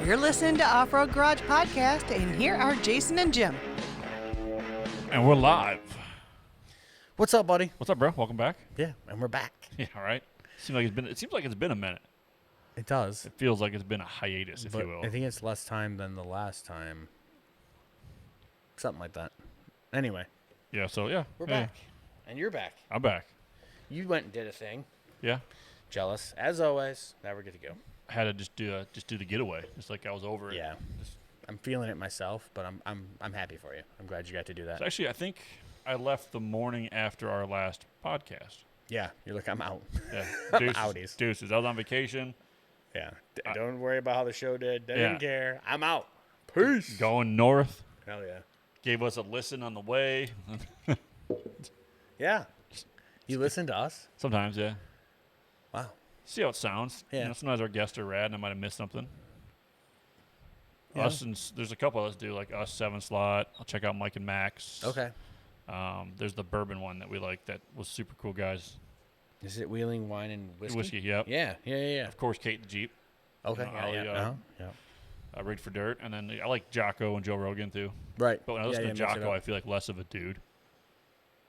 You're listening to Off-Road Garage Podcast, and here are Jason and Jim. And we're live. What's up, buddy? What's up, bro? Welcome back. Yeah, and we're back. Yeah, all right. It seems like it's been a minute. It does. It feels like it's been a hiatus, if But you will. I think it's less time than the last time. Something like that. Anyway. Yeah, so yeah. We're back. And you're back. I'm back. You went and did a thing. Yeah. Jealous. As always. Now we're good to go. I had to just do the getaway. Just like I was over it. Yeah. I'm feeling it myself, but I'm happy for you. I'm glad you got to do that. So actually, I think I left the morning after our last podcast. Yeah. You're like, I'm out. Yeah. Outies. Deuces. I was on vacation. Yeah. Don't worry about how the show did. They Yeah. didn't care. I'm out. Peace. Going north. Hell yeah. Gave us a listen on the way. Yeah. You listen to us? Sometimes, yeah. Wow. See how it sounds. Yeah. You know, sometimes our guests are rad and I might have missed something. Yeah. Us and there's a couple of us do like us 7 slot. I'll check out Mike and Max. Okay. There's the bourbon one that we like that was super cool guys. Is it Wheeling Wine and Whiskey? Yep. Yeah. Of course, Kate the Jeep. Okay. You know, Yeah. Rigged for Dirt. And then I like Jocko and Joe Rogan too. Right. But when I listen to Jocko, I feel like less of a dude.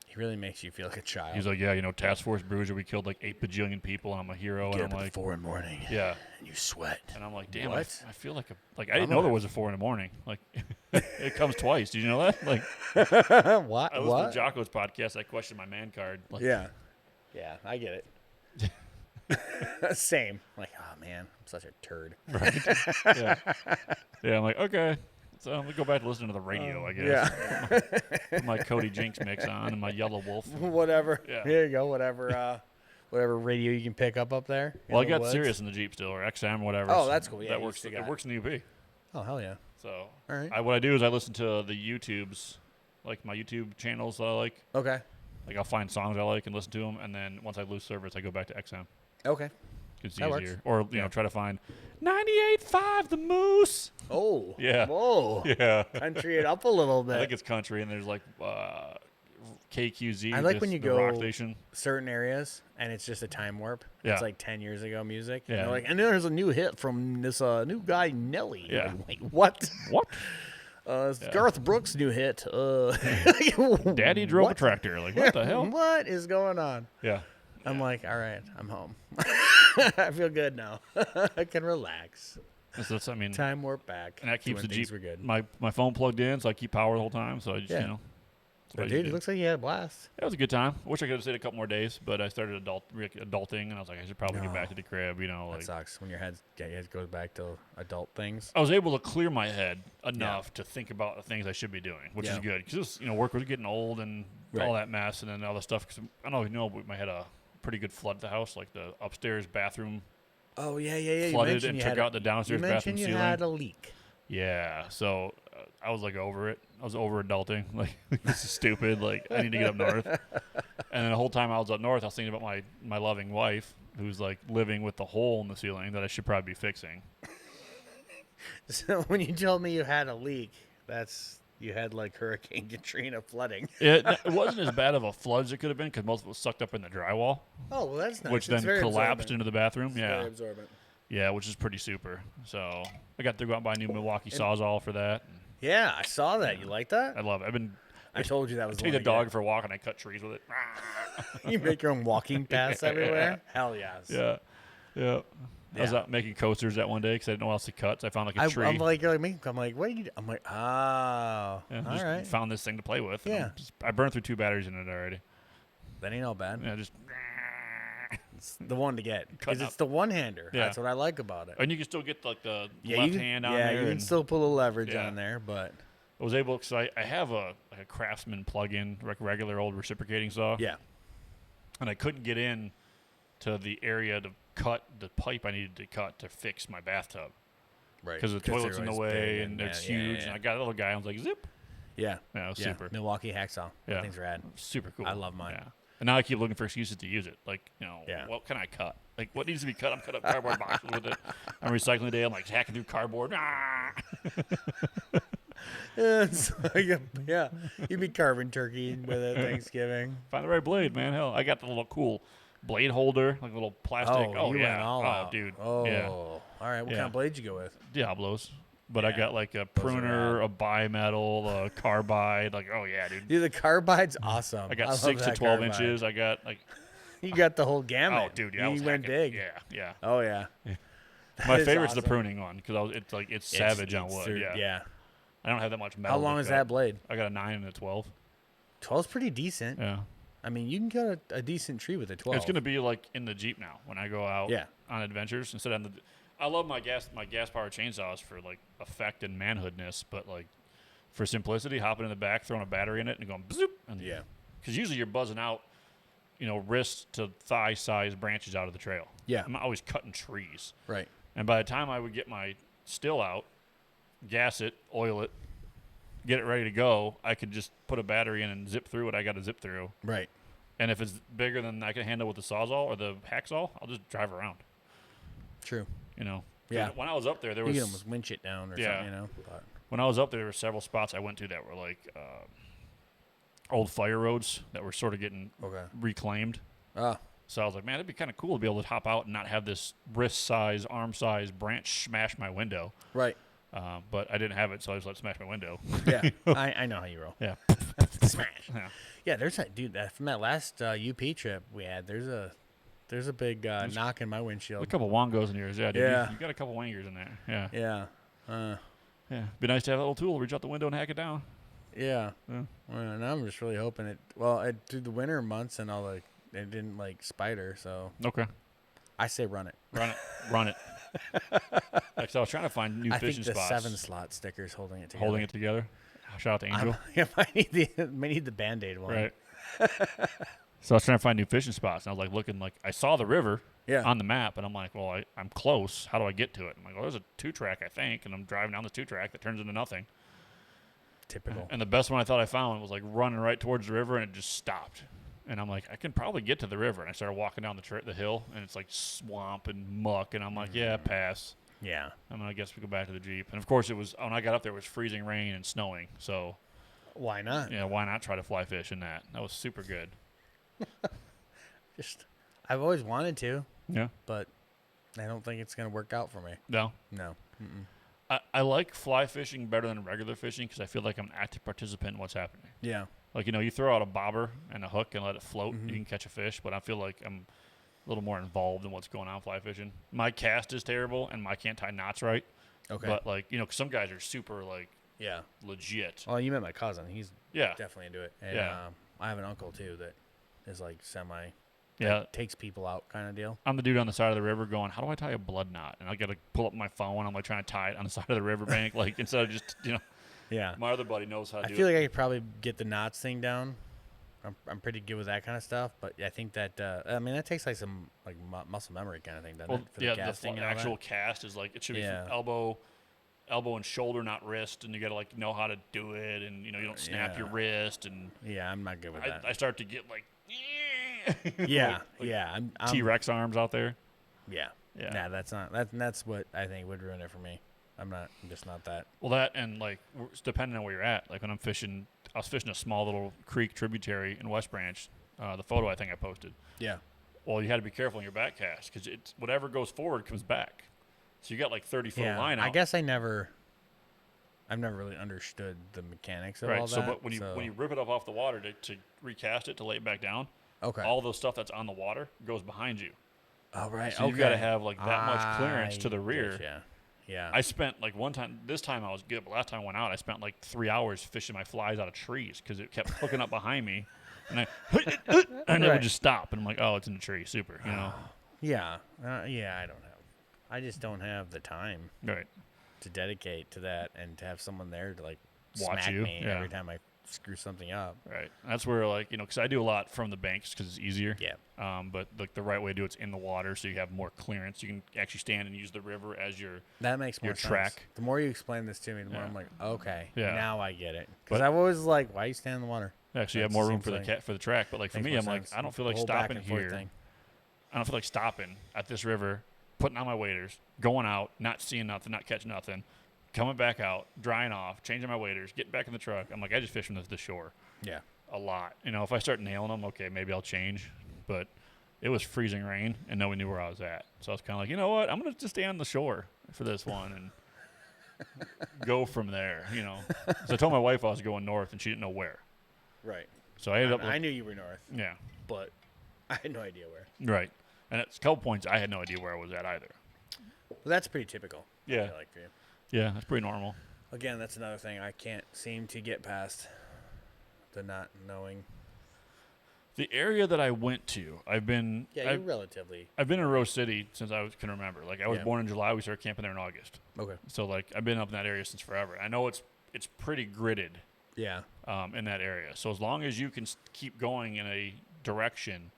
He really makes you feel like a child. He's like, yeah, you know, Task Force Bruiser, we killed like 8 bajillion people and I'm a hero. Get And up I'm at like, 4 in the morning. yeah. And you sweat. And I'm like, damn, What? I feel like I didn't know there was a 4 in the morning. Like, it comes twice. Did you know that? Like, What? I listened to Jocko's podcast. I questioned my man card. Like, Yeah, I get it. Same. Like, oh man, I'm such a turd. Right. Yeah. Yeah. I'm like, okay. So I'm gonna go back to listening to the radio, I guess. Yeah. Put my Cody Jinks mix on and my Yellow Wolf. Whatever. Yeah. Here you go. Whatever radio you can pick up there. Well, I in the got woods. Sirius in the Jeep still, or XM, whatever. Oh, so that's cool. Yeah, that you works. still It got works in the UP. Oh hell yeah. So All right. what I do is I listen to the YouTubes, like my YouTube channels that I like. Okay. Like I'll find songs I like and listen to them, and then once I lose service, I go back to XM. Okay. It's That easier. works. Or you know, try to find 98.5 The Moose. Oh. Yeah. Whoa. Yeah. Country it up a little bit. I think it's country, and there's like KQZ. I like when you the go rock station. certain areas and it's just a time warp. Yeah. It's like 10 years ago music. Yeah. And they're like, and there's a new hit from this new guy Nelly. Yeah. Like, wait, what? What? It's Garth Brooks' new hit. Daddy drove what? a tractor. Like what the hell? What is going on? Yeah. I'm like, all right, I'm home. I feel good now. I can relax. That's I mean, Time warp back. and that to keeps when the things Jeep. were good. My phone plugged in, so I keep power the whole time. So I just Yeah. you know. that's what But I dude, usually it do. looks like you had a blast. It was a good time. I wish I could have stayed a couple more days, but I started adulting, and I was like, I should probably get back to the crib. You know, That like sucks when your head goes back to adult things. I was able to clear my head enough to think about the things I should be doing, which is Yeah. good because you know work was getting old and all that mess, and then all the stuff. Cause I don't know, we had a pretty good flood at the house, like the upstairs bathroom Oh yeah. flooded and took out the downstairs bathroom you ceiling. had a leak. Yeah, so I was like over it. I was over adulting. Like this is stupid. Like I need to get up north. And then the whole time I was up north, I was thinking about my loving wife, who's like living with the hole in the ceiling that I should probably be fixing. So when you told me you had a leak, you had like Hurricane Katrina flooding. It wasn't as bad of a flood as it could have been because most of it was sucked up in the drywall, Oh well, that's nice. which It's then very collapsed absorbent. into the bathroom. It's Yeah, very absorbent. yeah, which is pretty super. So I got to go out and buy a new Milwaukee Sawzall for that. Yeah, I saw that. You like that? I love it. I told you that was Take the the dog for a walk and I cut trees with it. You make your own walking paths everywhere. Hell yes. Yeah, yeah. I was Yeah. out making coasters that one day because I didn't know what else to cut. So I found like a tree. I'm like, you're like me. I'm like, what? I'm like, oh, Yeah, all just right. found this thing to play with. and Yeah. I burned through 2 batteries in it already. That ain't all bad. Yeah, just It's the one to get because Cutting it's the one-hander. Yeah. That's what I like about it. and you can still get like the Yeah, left you can, hand on yeah, there. you can and still pull a leverage Yeah. on there, but I was able because I have a Craftsman plug-in, like regular old reciprocating saw. yeah. And I couldn't get in to the area to cut the pipe I needed to cut to fix my bathtub Right. because the toilet's in the way and it's huge. Yeah, And I got a little guy. I was like, zip. yeah. Yeah, it was Yeah. super. Milwaukee hacksaw. Yeah. That thing's rad. Super cool. I love mine. Yeah. And now I keep looking for excuses to use it. Like, you know, Yeah. what can I cut? Like, what needs to be cut? I'm cutting up cardboard boxes with it. I'm recycling day. I'm like hacking through cardboard. Ah! It's like you'd be carving turkey with it Thanksgiving. Find the right blade, man. Hell, I got the little cool blade holder, like a little plastic. Oh, you yeah. went all out. Dude. Oh, Yeah. all right. What Yeah. kind of blade you go with? Diablos. But I Yeah, got like a those are pruner, rad. a bimetal, a carbide. Like, oh yeah, dude. Dude, the carbide's awesome. I got love 6 to that 12 carbide. inches. I got like, You got the whole gamut. oh dude, yeah, I you was went hacking. big. Yeah. Oh yeah. My is favorite's the awesome. pruning one because it's savage on wood. Through- Yeah. yeah. I don't have that much metal. How long to is cut. that blade? I got a 9 and a 12. 12's pretty decent. Yeah. I mean, you can get a decent tree with a 12. It's gonna be like in the Jeep now when I go out Yeah. on adventures instead of I love my gas powered chainsaws for like effect and manhoodness, but like for simplicity, hopping in the back, throwing a battery in it, and going zoop. And Yeah. Because usually you're buzzing out, wrist to thigh size branches out of the trail. Yeah. I'm not always cutting trees. Right. And by the time I would get my still out, gas it, oil it, get it ready to go, I could just put a battery in and zip through what I got to zip through. Right. And if it's bigger than I can handle with the Sawzall or the hacksaw, I'll just drive around. True. Yeah. When I was up there, You can almost winch it down or Yeah. something, But when I was up there were several spots I went to that were like old fire roads that were sort of getting okay. reclaimed. Ah. So I was like, man, it'd be kind of cool to be able to hop out and not have this wrist size, arm size branch smash my window. Right. But I didn't have it, so I just let it smash my window. Yeah. I know how you roll. Yeah. Smash. Yeah. Yeah, there's a dude from that last UP trip we had. There's a big knock in my windshield. A couple wongos in yours, yeah. Dude. Yeah. You got a couple wangers in there. Yeah. Yeah. Yeah. Be nice to have a little tool to reach out the window and hack it down. Yeah. Yeah. Well, and I'm just really hoping it. Well, through the winter months and all it didn't like spider. So Okay. I say run it. Run it. Like, so I was trying to find new I fishing think the spots. 7-slot sticker's holding it together. Holding it together. Shout out to Angel. I might need the Band-Aid one. Right. So I was trying to find new fishing spots, and I was like looking, like I saw the river Yeah. on the map, and I'm like, well, I'm close. How do I get to it? I'm like, well, there's a 2-track, I think, and I'm driving down this 2-track that turns into nothing. Typical. And the best one I thought I found was like running right towards the river, and it just stopped. And I'm like, I can probably get to the river. And I started walking down the hill, and it's like swamp and muck, and I'm like, yeah, pass. Yeah. I mean, I guess we go back to the Jeep. And of course, when I got up there, it was freezing rain and snowing. So, Why not? yeah, why not try to fly fish in that? That was super good. I've always wanted to, Yeah. but I don't think it's gonna work out for me. No. No. I like fly fishing better than regular fishing because I feel like I'm an active participant in what's happening. Yeah. Like, you throw out a bobber and a hook and let it float, you can catch a fish, but I feel like I'm a little more involved in what's going on fly fishing. My cast is terrible, and I can't tie knots right. Okay. But, like, 'cause some guys are super, like, Yeah. legit. Well, you met my cousin. He's Yeah. definitely into it. And, Yeah. I have an uncle too that is like semi. Yeah. Takes people out kind of deal. I'm the dude on the side of the river going, how do I tie a blood knot? And I got to pull up my phone. I'm, like, trying to tie it on the side of the riverbank, like, instead of just, Yeah. my other buddy knows how to I do feel it. like I could probably get the knots thing down. I'm pretty good with that kind of stuff, but I think that that takes like some like muscle memory kind of thing, doesn't Well, it? For yeah, the casting and all actual that? cast is like, it should be Yeah. from elbow and shoulder, not wrist, and you got to like know how to do it, and you don't snap your Yeah. wrist, and Yeah, I'm not good with that. I start to get like, yeah, like yeah, I'm T-Rex arms out there. Yeah, Yeah. Nah, that's what I think would ruin it for me. I'm just not that. Well, that and like depending on where you're at. Like when I was fishing a small little creek tributary in West Branch. The photo I think I posted. Yeah, Well, you had to be careful in your back cast because it's whatever goes forward comes back. So you got like 30-foot yeah. line out. I guess I've never really understood the mechanics of all right. that. So, but when you rip it up off the water to recast it to lay it back down, okay, all the stuff that's on the water goes behind you. oh right, So okay. you've got to have like that much clearance to the rear. Getcha. Yeah, I spent like this time I was good, but last time I went out, I spent like 3 hours fishing my flies out of trees because it kept hooking up behind me, and it Right. would just stop, and I'm like, oh, it's in the tree, super, yeah, I just don't have the time right? to dedicate to that and to have someone there to like Watch smack you, me yeah. every time I screw something up. Right. That's where like because I do a lot from the banks because it's easier. Yeah. But like the right way to do it's in the water, so you have more clearance. You can actually stand and use the river as your That makes more your sense. track. The more you explain this to me, the more Yeah. I'm like, okay, Yeah. now I get it. Because But- I've always like, why you stand in the water? actually have That more room seems for the like- for the track. But like for Makes me, more I'm like sense. I don't feel The like whole back stopping and forth here. thing. I don't feel like stopping at this river, putting on my waders, going out, not seeing nothing, not catching nothing, coming back out, drying off, changing my waders, getting back in the truck. I'm like, I just fish from the shore Yeah. a lot. If I start nailing them, okay, maybe I'll change. But it was freezing rain, and nobody knew where I was at. So I was kind of like, you know what? I'm going to just stay on the shore for this one and go from there, you know. So I told my wife I was going north, and she didn't know where. Right. So I ended up. I knew you were north. Yeah. But I had no idea where. Right. And at a couple points, I had no idea where I was at either. Well, that's pretty typical. Yeah. I feel like for you. Yeah, that's pretty normal. Again, that's another thing I can't seem to get past. The not knowing. The area that I went to, I've been relatively. I've been in Rose City since I can remember. Like I was born in July, we started camping there in August. Okay. So like I've been up in that area since forever. I know it's pretty gridded. Yeah. In that area. So as long as you can keep going in a direction,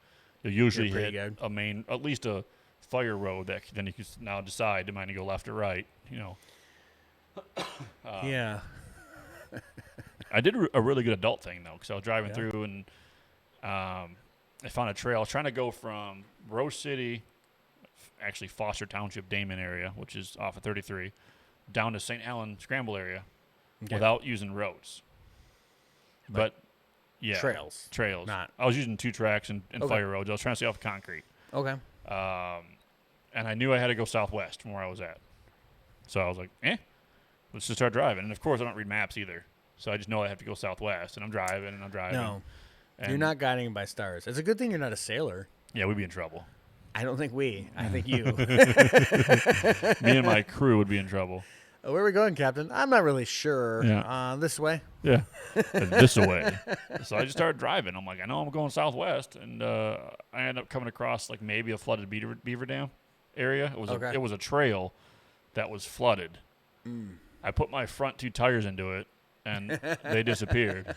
you'll usually hit a main, at least a fire road that then you can now decide am I going to go left or right. You know. Yeah. I did a really good adult thing though, because I was driving through and I found a trail. I was trying to go from Rose City, actually Foster Township, Damon area, which is off of 33, down to St. Helens Scramble area without using roads. But yeah, trails. I was using 2 tracks and fire roads. I was trying to stay off concrete. Okay. And I knew I had to go southwest from where I was at. So I was like, let's just start driving. And of course, I don't read maps either. So I just know I have to go southwest. And I'm driving. No, you're not guiding by stars. It's a good thing you're not a sailor. Yeah, we'd be in trouble. I don't think we. I think you. Me and my crew would be in trouble. Where are we going, Captain? I'm not really sure. Yeah. This way? Yeah. This way. So I just started driving. I'm like, I know I'm going southwest. And I ended up coming across like maybe a flooded beaver dam area. It was a trail that was flooded. I put my front 2 tires into it, and they disappeared.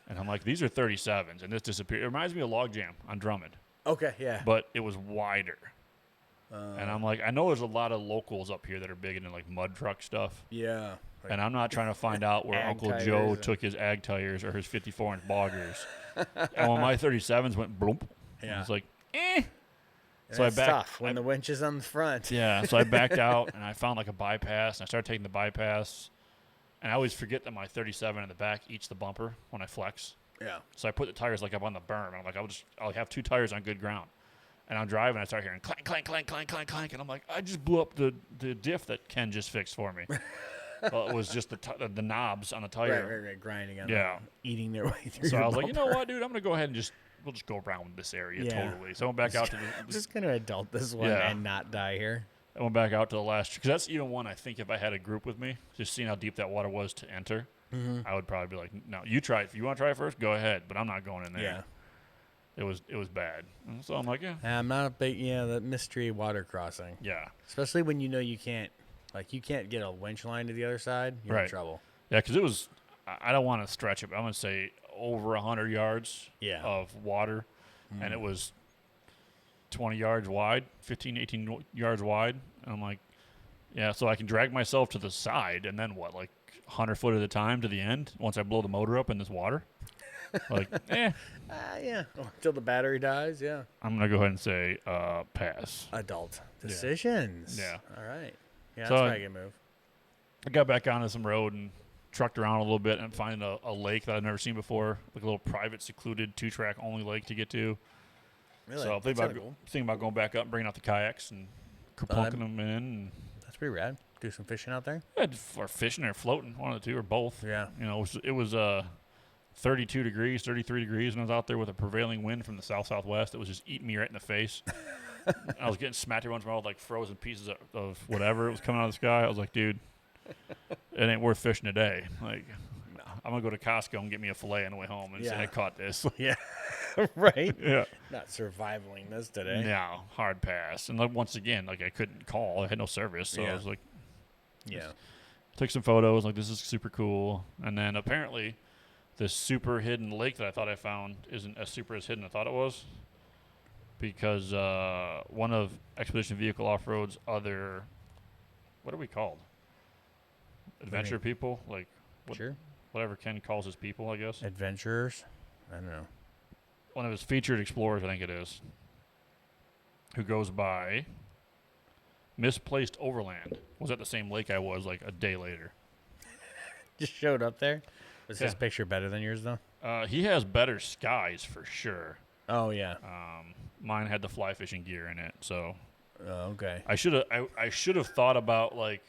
And I'm like, these are 37s, and this disappeared. It reminds me of Log Jam on Drummond. Okay, yeah. But it was wider. And I'm like, I know there's a lot of locals up here that are big into like mud truck stuff. Yeah. Like, and I'm not trying to find out where Uncle Joe took his ag tires or his 54-inch boggers. And when my 37s went bloop, I was like, So it's tough when the winch is on the front. Yeah, so I backed out, and I found like a bypass, and I started taking the bypass. And I always forget that my 37 in the back eats the bumper when I flex. Yeah. So I put the tires like up on the berm. And I'm like, I'll have 2 tires on good ground. And I'm driving, I start hearing clank, clank, clank, clank, clank, clank. And I'm like, I just blew up the diff that Ken just fixed for me. Well, it was just the knobs on the tire. Right, grinding on them, eating their way through. So I was bumper. like, you know what, dude? I'm going to go ahead and we'll just go around this area totally. So I went back out to I'm just going to adult this one and not die here. I went back out to the last, because that's even one I think if I had a group with me, just seeing how deep that water was to enter, I would probably be like, no, you try it. If you want to try it first, go ahead. But I'm not going in there. Yeah. It was bad. And so I'm like, I'm not a big, the mystery water crossing. Yeah. Especially when you can't get a winch line to the other side, you're in trouble. Yeah, because it was, I don't want to stretch it, but I'm going to say over 100 yards of water. And it was 20 yards wide, 15, 18 yards wide. And I'm like, so I can drag myself to the side and then what, like 100 foot at a time to the end once I blow the motor up in this water? Like, until the battery dies, I'm going to go ahead and say pass. Adult decisions. Yeah. All right. Yeah, so that's probably a good move. I got back onto some road and trucked around a little bit and finding a lake that I've never seen before, like a little private, secluded 2-track only lake to get to. Really? So I'm thinking about going back up and bringing out the kayaks and plunking them in. And that's pretty rad. Do some fishing out there? Yeah, or fishing or floating, one of the two or both. Yeah. You know, it was 32 degrees, 33 degrees, and I was out there with a prevailing wind from the south-southwest that was just eating me right in the face. I was getting smacked every once in a while with like frozen pieces of whatever was coming out of the sky. I was like, dude, it ain't worth fishing today. Like, no. I'm going to go to Costco and get me a fillet on the way home and say I caught this. Yeah. Right? Yeah. Not surviving this today. No, hard pass. And like, once again, like I couldn't call. I had no service. So I was like, took some photos. Like, this is super cool. And then apparently this super hidden lake that I thought I found isn't as super as hidden as I thought it was. Because one of Expedition Vehicle Off-Road's other, what are we called? Adventure people? Like, whatever Ken calls his people, I guess. Adventurers? I don't know. One of his featured explorers, I think it is, who goes by Misplaced Overland, was at the same lake I was like a day later. Just showed up there? Was his picture better than yours, though? He has better skies for sure. Oh yeah. Mine had the fly fishing gear in it, so Okay. I should have thought about like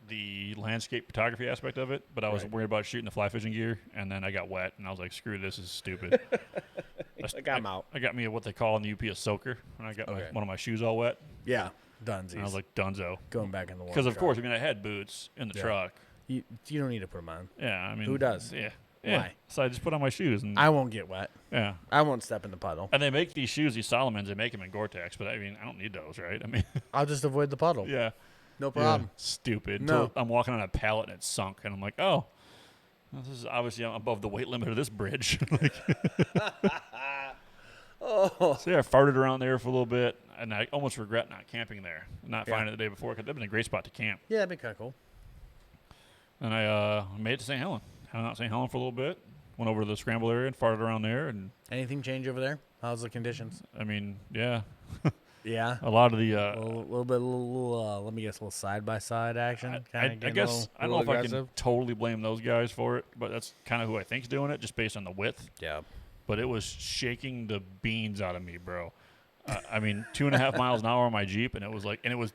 the landscape photography aspect of it, but I was Right. worried about shooting the fly fishing gear, and then I got wet, and I was like, screw this is stupid. I'm out. I got me what they call in the UP a soaker, and I got Okay. one of my shoes all wet, Yeah. Dunsies. and I was like, dunzo. going back in the water. Because of course, I mean, I had boots in the Yeah. truck. you don't need to put them on. Yeah, I mean, Who does? Yeah. Why? So I just put on my shoes, and I won't get wet. yeah. I won't step in the puddle. And they make these shoes, these Solomons. They make them in Gore-Tex, but I mean, I don't need those, right? I mean, I'll just avoid the puddle. yeah. No problem. Yeah, stupid. No. Until I'm walking on a pallet and it's sunk, and I'm like, oh, well, this is obviously above the weight limit of this bridge. Like, Oh. so yeah, I farted around there for a little bit, and I almost regret not camping there, not Yeah. finding it the day before, because that'd been a great spot to camp. Yeah, that'd be kind of cool. And I made it to St. Helen. Hung out in St. Helen for a little bit. Went over to the Scramble area and farted around there, and Anything change over there? How's the conditions? I mean, yeah, Yeah. a lot of the. A little bit, let me guess, a little side by side action. I guess I don't know if I can aggressive. totally blame those guys for it, but that's kind of who I think's doing it, just based on the width. Yeah. But it was shaking the beans out of me, bro. I mean, 2.5 miles an hour on my Jeep, and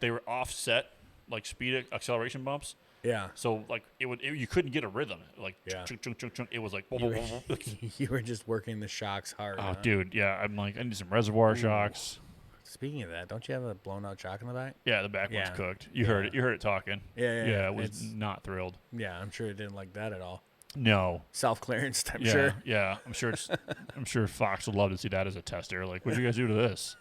they were offset, like speed acceleration bumps. Yeah. So like you couldn't get a rhythm. Like Yeah. chunk, chunk, chunk, chunk. It was like. You were just working the shocks hard. Oh, huh? dude, yeah. I'm like, I need some reservoir shocks. Speaking of that, don't you have a blown out shock in the back? Yeah, the back one's Yeah. cooked. You heard it. You heard it talking. Yeah. It was It's- not thrilled. Yeah, I'm sure it didn't like that at all. No. Self clearance, I'm Yeah, sure. yeah. I'm sure Fox would love to see that as a tester. Like, what'd you guys do to this?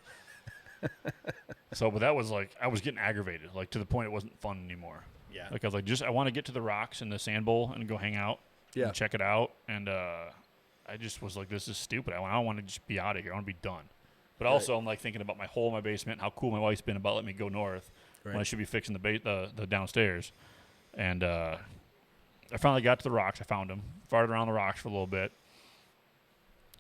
So, but that was like, I was getting aggravated, like to the point it wasn't fun anymore. Yeah. Like I was like, I want to get to the rocks in the sand bowl and go hang out Yeah. and check it out. And I just was like, this is stupid. I don't want to just be out of here. I want to be done. But also, I'm like thinking about my hole in my basement, how cool my wife's been about letting me go north when I Right. should be fixing the downstairs. And I finally got to the rocks. I found them. Farted around the rocks for a little bit,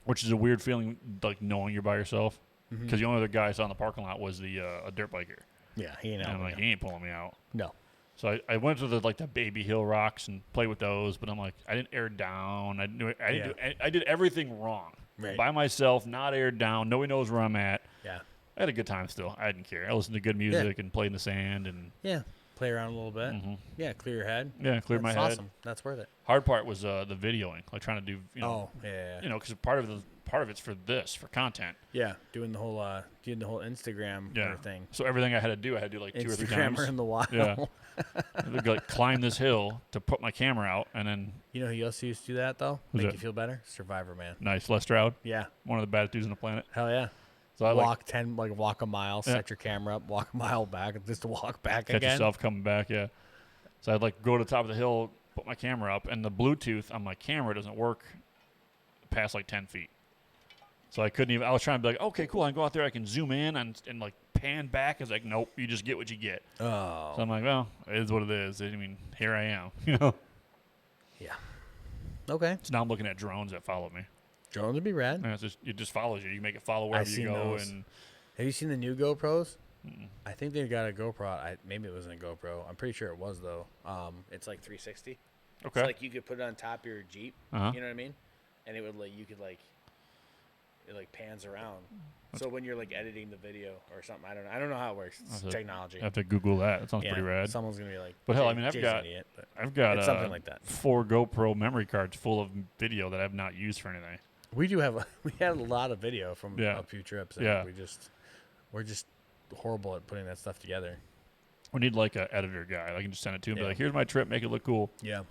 which is a weird feeling, like knowing you're by yourself. Because the only other guy I saw in the parking lot was a dirt biker. Yeah, he ain't And out. I'm like, he ain't pulling me out. No. So I went to the Baby Hill rocks and played with those, but I'm like, I didn't air down. I did everything wrong. Right. By myself, not aired down. Nobody knows where I'm at. Yeah. I had a good time still. I didn't care. I listened to good music and played in the sand and Yeah. Play around a little bit. Yeah, clear your head. cleared my That's head. awesome. That's worth it. Hard part was the videoing, like trying to do Oh, yeah. because part of it's for content. Yeah, doing the whole Instagram Yeah. thing. So everything I had to do like 2 or 3 times. Instagrammer in the wild. Yeah. I'd like climb this hill to put my camera out, and then You know who else used to do that though? Who's Make that? you feel better? Survivor Man. nice Les Stroud, Yeah. one of the baddest dudes on the planet. Hell yeah. So I Walk a mile, set your camera up, walk a mile back, just to walk back catch again. yourself coming back. Yeah. So I'd like go to the top of the hill, put my camera up, and the Bluetooth on my camera doesn't work past like 10 feet. So I couldn't even. I was trying to be like, okay, cool. I can go out there. I can zoom in and like pan back. It's like, nope. You just get what you get. Oh. So I'm like, well, it is what it is. I mean, here I am. You know. Yeah. Okay. So now I'm looking at drones that follow me. Drones would be rad. And it just follows you. You make it follow wherever you seen go. those. And Have you seen the new GoPros? I think they've got a GoPro. Maybe it wasn't a GoPro. I'm pretty sure it was though. It's like 360. okay. It's like you could put it on top of your Jeep. Uh-huh. You know what I mean? And it would it pans around. So when you're like editing the video or something, I don't know how it works. It's technology. I have to Google that. That sounds pretty rad. Someone's gonna be like, But hell, I "Jay- mean, I've Jay's an got idiot," but It's something like that. 4 GoPro memory cards full of video that I've not used for anything. we do have we had a lot of video from Yeah. a few trips. And Yeah. we're just horrible at putting that stuff together. We need like an editor guy. I can just send it to him. Be Yeah. like, here's my trip. Make it look cool. Yeah.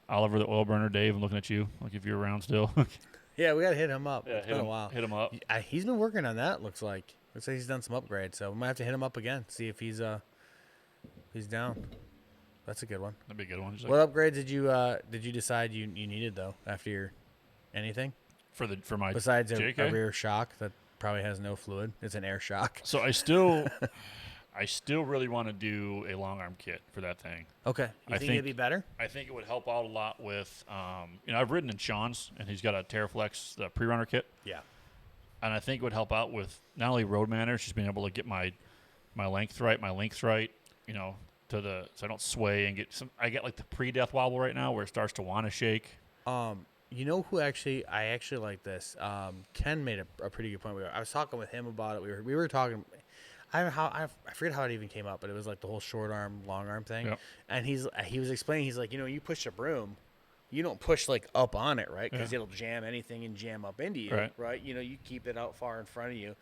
Oliver, the oil burner, Dave. I'm looking at you. Like if you're around still. Yeah, we gotta hit him up. Yeah, It's been a while. Hit him up. He's been working on that. Looks like he's done some upgrades. So we might have to hit him up again. See if he's down. That's a good one. That'd be a good one. Just like, What upgrades did you decide you needed though after your anything for my besides a JK? rear shock that probably has no fluid? It's an air shock. So I still really want to do a long arm kit for that thing. Okay, you I think it'd be better? I think it would help out a lot with, I've ridden in Sean's, and he's got a Terraflex the pre-runner kit, Yeah. and I think it would help out with not only road manners, just being able to get my length right, so I don't sway and get some. I get like the pre-death wobble right now where it starts to want to shake. You know who I actually like this. Ken made a pretty good point. I was talking with him about it. We were talking. I forget how it even came up, but it was like the whole short arm, long arm thing. Yep. And he was explaining. He's like, you push a broom, you don't push like up on it, right? Because it'll jam anything and jam up into you, right? You keep it out far in front of you.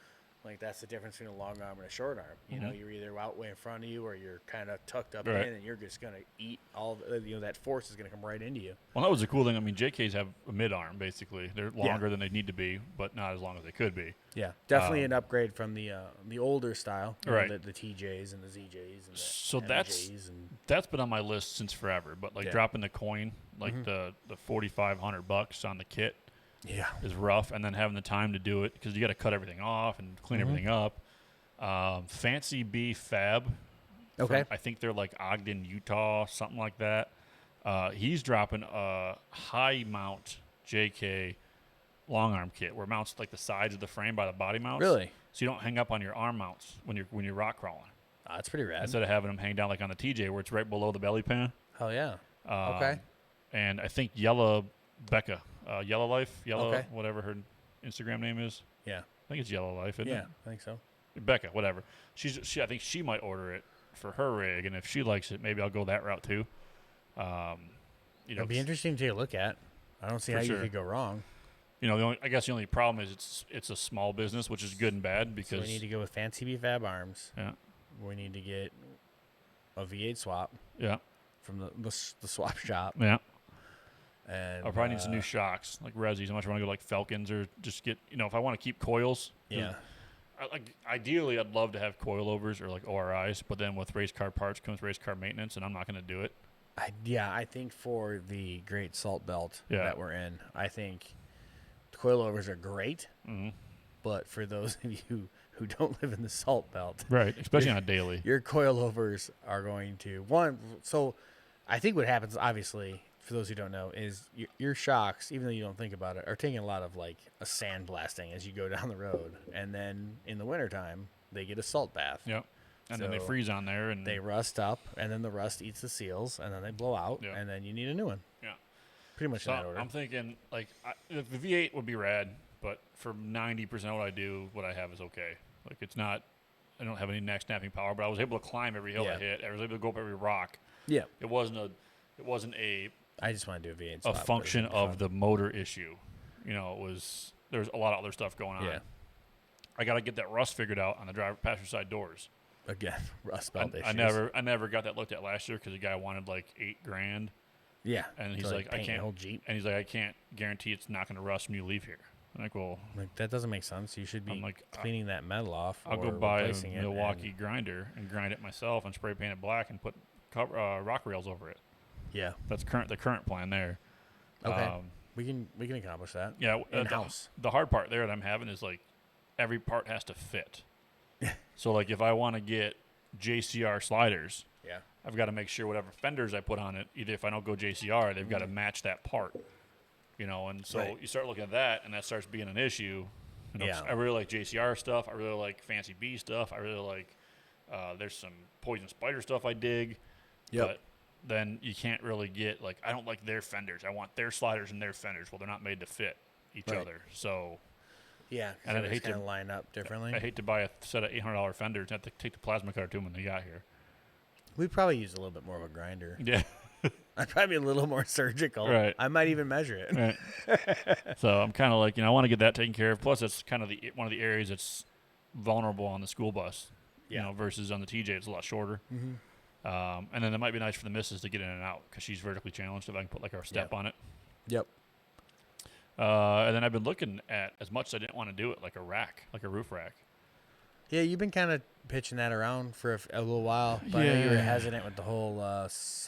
Like that's the difference between a long arm and a short arm. You're either out way in front of you or you're kind of tucked up in, and you're just gonna eat all. That force is gonna come right into you. Well, that was the cool thing. I mean, JKs have a mid arm basically. They're longer than they need to be, but not as long as they could be. Yeah, definitely an upgrade from the older style, right? The TJs and the ZJs and the so MJs that's been on my list since forever. But like dropping the coin, like the $4,500 on the kit. Yeah, is rough, and then having the time to do it because you got to cut everything off and clean everything up. Fancy Bee Fab. Okay. I think they're like Ogden, Utah, something like that. He's dropping a high mount JK long arm kit where it mounts like the sides of the frame by the body mounts. Really? So you don't hang up on your arm mounts when you're rock crawling. Oh, that's pretty rad. Instead of having them hang down like on the TJ where it's right below the belly pan. Hell yeah. Okay. And I think Becca. Yellow Life, whatever her Instagram name is. Yeah, I think it's Yellow Life, isn't it? Yeah, I think so. Becca, whatever. I think she might order it for her rig, and if she likes it, maybe I'll go that route too. It'd be interesting to take a look at. I don't see how you could go wrong. I guess the only problem is it's a small business, which is good and bad because we need to go with Fancy Bee Fab arms. Yeah. We need to get a V8 swap. Yeah. From the swap shop. Yeah. And I'll probably need some new shocks, like Rezzies. I much want to go like Falcons or just get, if I want to keep coils. Yeah. Ideally, I'd love to have coilovers or like ORIs, but then with race car parts comes race car maintenance, and I'm not going to do it. I think for the great salt belt that we're in, I think coilovers are great, but for those of you who don't live in the salt belt, right, especially not daily, your coilovers are going to So I think what happens, obviously, for those who don't know, is your shocks, even though you don't think about it, are taking a lot of like a sandblasting as you go down the road. And then in the wintertime, they get a salt bath. Yep. And then they freeze on there. And they rust up, and then the rust eats the seals, and then they blow out, and then you need a new one. Yeah. Pretty much in that order. I'm thinking, like, the V8 would be rad, but for 90% of what I do, what I have is okay. Like, it's not, I don't have any neck snapping power, but I was able to climb every hill I hit. I was able to go up every rock. Yeah. It wasn't a I just want to do a V8 swap. A function of the motor issue. There's a lot of other stuff going on. Yeah. I got to get that rust figured out on the passenger side doors. Again, rust belt issues. I never got that looked at last year because the guy wanted like $8,000. Yeah. And he's like, I can't. Whole Jeep. And he's like, I can't guarantee it's not going to rust when you leave here. I'm like, well, that doesn't make sense. You should be cleaning that metal off. I'll go buy a Milwaukee grinder and grind it myself and spray paint it black and put rock rails over it. Yeah, that's the current plan there. Okay, we can accomplish that. Yeah, in-house. The hard part there that I'm having is like every part has to fit. So like if I want to get JCR sliders, I've got to make sure whatever fenders I put on it, either if I don't go JCR, they've got to match that part. And so you start looking at that, and that starts being an issue. I really like JCR stuff. I really like Fancy Bee stuff. I really like there's some Poison Spider stuff I dig. Yep. But then you can't really get, like, I don't like their fenders. I want their sliders and their fenders. Well, they're not made to fit each other. So, yeah, and I hate to line up differently. I hate to buy a set of $800 fenders and have to take the plasma cutter to them when they got here. We'd probably use a little bit more of a grinder. Yeah. I'd probably be a little more surgical. Right. I might even measure it. Right. So I'm kind of like, I want to get that taken care of. Plus, it's kind of one of the areas that's vulnerable on the school bus, versus on the TJ. It's a lot shorter. Mm-hmm. And then it might be nice for the missus to get in and out because she's vertically challenged if I can put like our step on it. Yep. And then I've been looking at, as much as I didn't want to do it, like a rack, like a roof rack. Yeah, you've been kind of pitching that around for a little while, but I know you were hesitant with the whole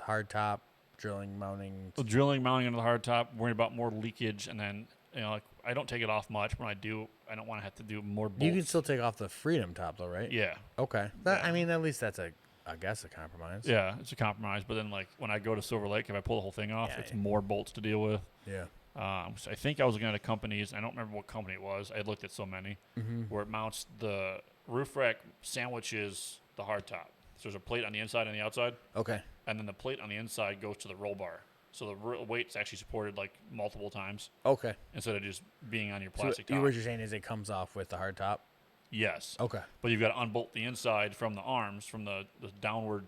hard top drilling mounting. Well, drilling, mounting into the hard top, worrying about more leakage, and then like I don't take it off much. When I do, I don't want to have to do more bolts. You can still take off the Freedom top though, right? Yeah. Okay. I mean, at least that's I guess a compromise. Yeah, it's a compromise. But then, like, when I go to Silver Lake, if I pull the whole thing off, it's more bolts to deal with. Yeah. So I think I was looking at companies. I don't remember what company it was. I had looked at so many where it mounts the roof rack sandwiches the hard top. So there's a plate on the inside and the outside. Okay. And then the plate on the inside goes to the roll bar. so the weight's actually supported like multiple times. Okay. Instead of just being on your So plastic top. what you're saying is it comes off with the hard top? Yes. Okay. But you've got to unbolt the inside from the arms, from the downward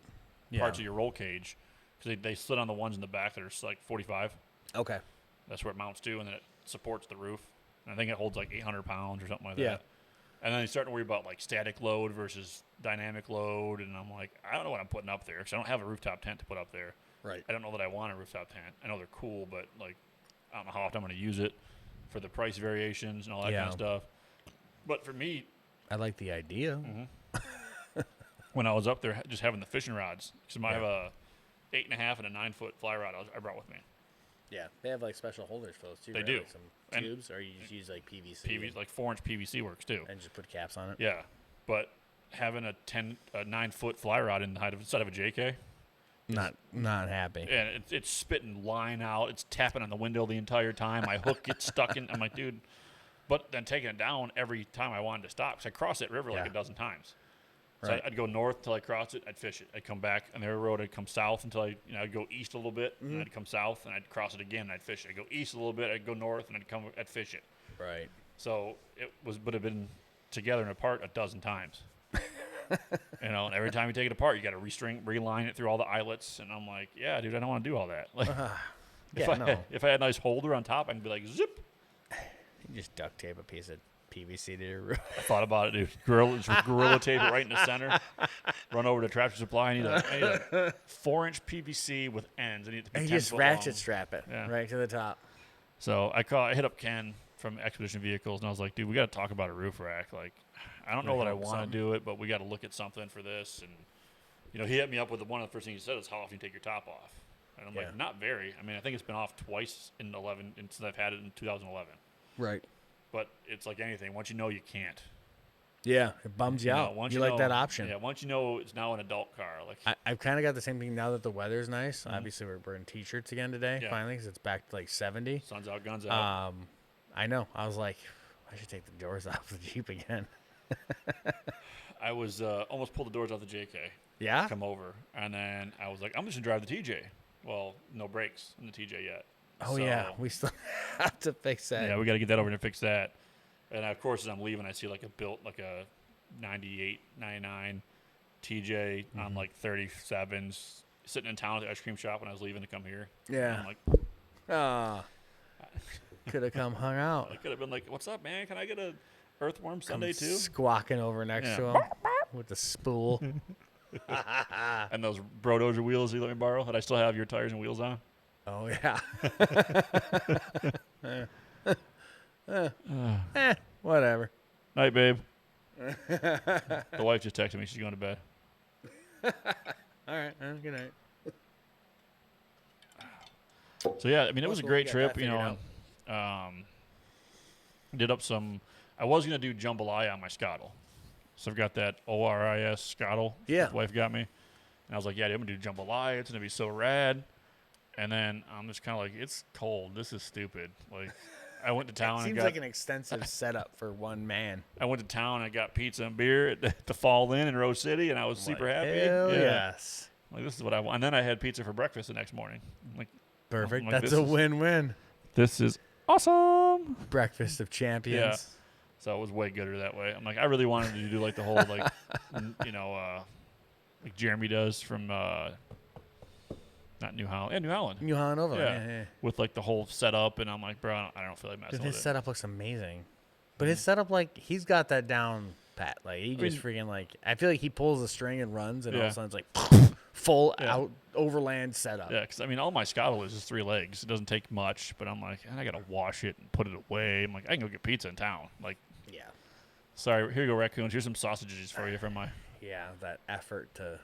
parts of your roll cage, because they slid on the ones in the back that are like 45. Okay. That's where it mounts to, and then it supports the roof. And I think it holds like 800 pounds or something like Yeah. that. And then you start to worry about like static load versus dynamic load, and I'm like, I don't know what I'm putting up there, because I don't have a rooftop tent to put up there. Right. I don't know that I want a rooftop tent. I know they're cool, but like, I don't know how often I'm going to use it for the price variations and all that kind of stuff. But for me, I like the idea. when I was up there, just having the fishing rods, because I have a 8.5 and a 9-foot fly rod I brought with me. Yeah, they have like special holders for those too. They right? do. Like some tubes, or you just use like PVC. PVC, like 4-inch PVC works too. And just put caps on it. Yeah, but having a 9-foot fly rod inside of a JK, not happy. and it's spitting line out. It's tapping on the window the entire time. My hook gets stuck in. I'm like, dude. But then taking it down every time I wanted to stop, because I crossed that river like a dozen times. So Right. I'd go north till I crossed it. I'd fish it. I'd come back on the road. I'd come south until I'd go east a little bit, and I'd come south, and I'd cross it again. And I'd fish it. I'd go east a little bit. I'd go north, and I'd fish it. Right. So it would have been together and apart a dozen times. And every time you take it apart, you got to reline it through all the eyelets. And I'm like, yeah, dude, I don't want to do all that. Like, if I had a nice holder on top, I'd be like, zip. You just duct tape a piece of PVC to your roof. I thought about it, dude. Gorilla tape it right in the center. Run over to Tractor Supply. I need a 4-inch PVC with ends. I need it to be And 10 you just foot ratchet long. strap it Yeah. right to the top. So I hit up Ken from Expedition Vehicles, and I was like, dude, we got to talk about a roof rack. Like, I don't know that I want to do it, but we got to look at something for this. And he hit me up with one of the first things he said is, how often you take your top off? And I'm like, not very. I mean, I think it's been off twice in 11 since I've had it in 2011. Right. But it's like anything. Once you know you can't. Yeah, it bums you out. Once you like that option. Yeah, once you know it's now an adult car. Like I've kind of got the same thing now that the weather's nice. Obviously, we're in T-shirts again today, Yeah. finally, because it's back to like 70. sun's out, guns out. I know. I was like, I should take the doors off the Jeep again. I was almost pulled the doors off the JK. Yeah? Come over. And then I was like, I'm just going to drive the TJ. Well, no brakes in the TJ yet. Oh, So, yeah. We still have to fix that. Yeah, we got to get that over and fix that. And, of course, as I'm leaving, I see like a 98, 99 TJ on like 37s sitting in town at the ice cream shop when I was leaving to come here. Yeah. And I'm like, Ah. Could have come hung out. I could have been like, what's up, man? Can I get a Earthworm Sunday too? Squawking over next to him with the spool. And those Brodozer wheels you let me borrow that I still have your tires and wheels on. Oh, yeah. Whatever. Night, babe. The wife just texted me. She's going to bed. All right. Good night. So, yeah, I mean, it was a great got trip, that you know. figured Did up some – I was going to do jambalaya on my Scottle. So I've got that ORIS Scottle. Yeah. The wife got me. And I was like, yeah, dude, I'm going to do jambalaya. It's going to be so rad. And then I'm just kind of like, it's cold. This is stupid. Like, I went to town and Seems got – like an extensive setup for one man. I went to town and I got pizza and beer at the Fall Inn in Rose City, and I was super happy. Hell Yeah. yes. Like, this is what I want. And then I had pizza for breakfast the next morning. I'm like, Perfect. I'm like, That's a win-win. this is awesome. Breakfast of champions. Yeah. So it was way gooder that way. I'm like, I really wanted to do like the whole, like, like Jeremy does from, not New Holland. Yeah, New Holland. New Holland over. Yeah. Yeah. With like the whole setup. And I'm like, bro, I don't feel like messing Dude, with his it. setup looks amazing. But his setup, like, he's got that down pat. Like, he just freaking, like, I feel like he pulls a string and runs, and all of a sudden it's like full out overland setup. Yeah, because, I mean, all my Scottle is just 3 legs. It doesn't take much, but I'm like, I got to wash it and put it away. I'm like, I can go get pizza in town. Like, Yeah. sorry, here you go, raccoons. Here's some sausages for you from my... Yeah, that effort to.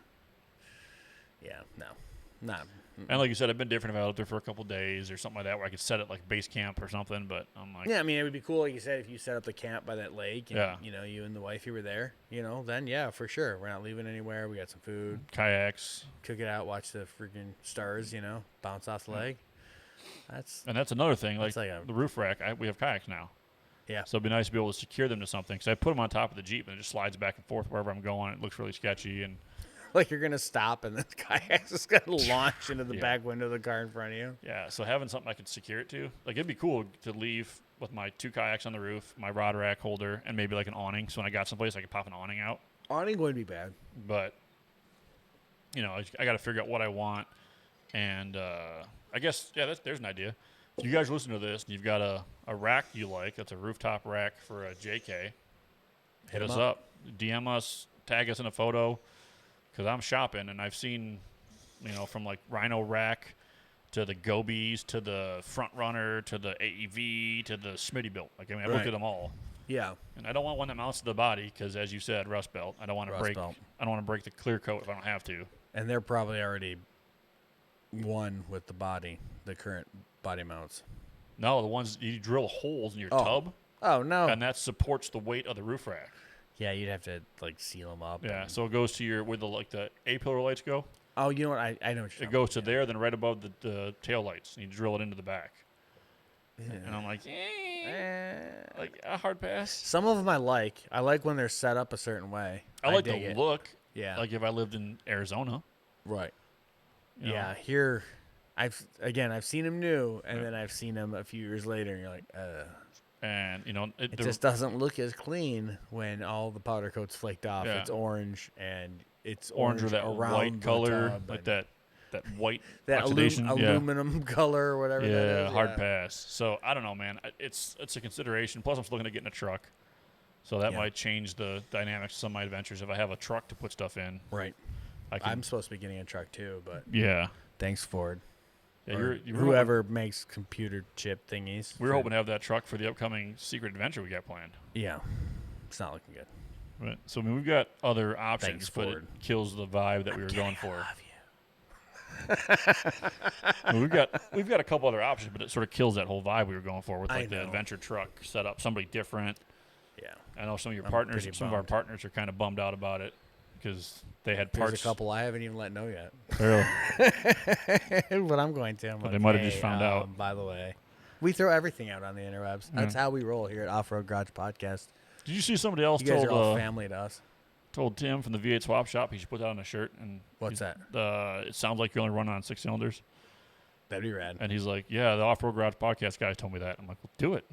Yeah, no. Not. And like you said, I've been different if I was up there for a couple days or something like that where I could set it like base camp or something, but I'm like... Yeah, I mean, it would be cool, like you said, if you set up the camp by that lake and, Yeah. you and the wife, you were there, then, yeah, for sure. We're not leaving anywhere. We got some food. Kayaks. Cook it out, watch the freaking stars, bounce off the leg. And that's another thing, like, like the roof rack, we have kayaks now. Yeah. So it'd be nice to be able to secure them to something, because I put them on top of the Jeep and it just slides back and forth wherever I'm going. It looks really sketchy, and like you're gonna stop and the kayak's just gonna launch into the back window of the car in front of you. Yeah, so having something I could secure it to, like it'd be cool to leave with my 2 kayaks on the roof, my rod rack holder, and maybe like an awning. So when I got someplace, I could pop an awning out. Awning wouldn't be bad. But, I got to figure out what I want. And I guess, there's an idea. If you guys listen to this and you've got a rack you like, that's a rooftop rack for a JK, hit us up. DM us, tag us in a photo, because I'm shopping, and I've seen, from like Rhino Rack to the Gobies to the Front Runner to the AEV to the Smitty built. Like, I looked at them all. Yeah. And I don't want one that mounts to the body because, as you said, rust belt. I don't want to break. I don't want to break the clear coat if I don't have to. And they're probably already one with the body, the current body mounts. No, the ones you drill holes in your tub. Oh no. And that supports the weight of the roof rack. Yeah, you'd have to seal them up. Yeah, so it goes to where the A-pillar lights go. Oh, you know what? I know what you're It goes to there, then right above the tail lights, and you drill it into the back. Yeah. And I'm like, like a hard pass. Some of them I like. I like when they're set up a certain way. I like the look. Yeah. Like if I lived in Arizona. Right. Yeah. Here, I've seen them new, and then I've seen them a few years later, and you're like, And it just doesn't look as clean when all the powder coat's flaked off. Yeah. It's orange, and it's orange or that around white color, like that white that oxidation, aluminum color or whatever. Yeah, that is. hard pass. So I don't know, man. It's a consideration. Plus, I'm still looking at getting a truck, so that might change the dynamics of some of my adventures. If I have a truck to put stuff in, right? I'm supposed to be getting a truck too, but thanks Ford. Yeah, whoever makes computer chip thingies. We were hoping to have that truck for the upcoming secret adventure we got planned. Yeah, it's not looking good. Right. So we've got other options, Thanks, but Ford. it kills the vibe that we were going for. I love you. We've got a couple other options, but it sort of kills that whole vibe we were going for with like the adventure truck setup, somebody different. Yeah, I know some of your partners, some of our partners are kind of bummed out about it because they had parts. There's a couple I haven't even let know yet. Really? But I'm going to. But they might have just found out. By the way, we throw everything out on the interwebs. That's how we roll here at Off-Road Garage Podcast. Did you see somebody else you guys are all family to us? Told Tim from the V8 Swap Shop he should put that on a shirt. And what's that? It sounds like you're only running on 6 cylinders. That'd be rad. And he's like, yeah, the Off-Road Garage Podcast guys told me that. I'm like, well, do it.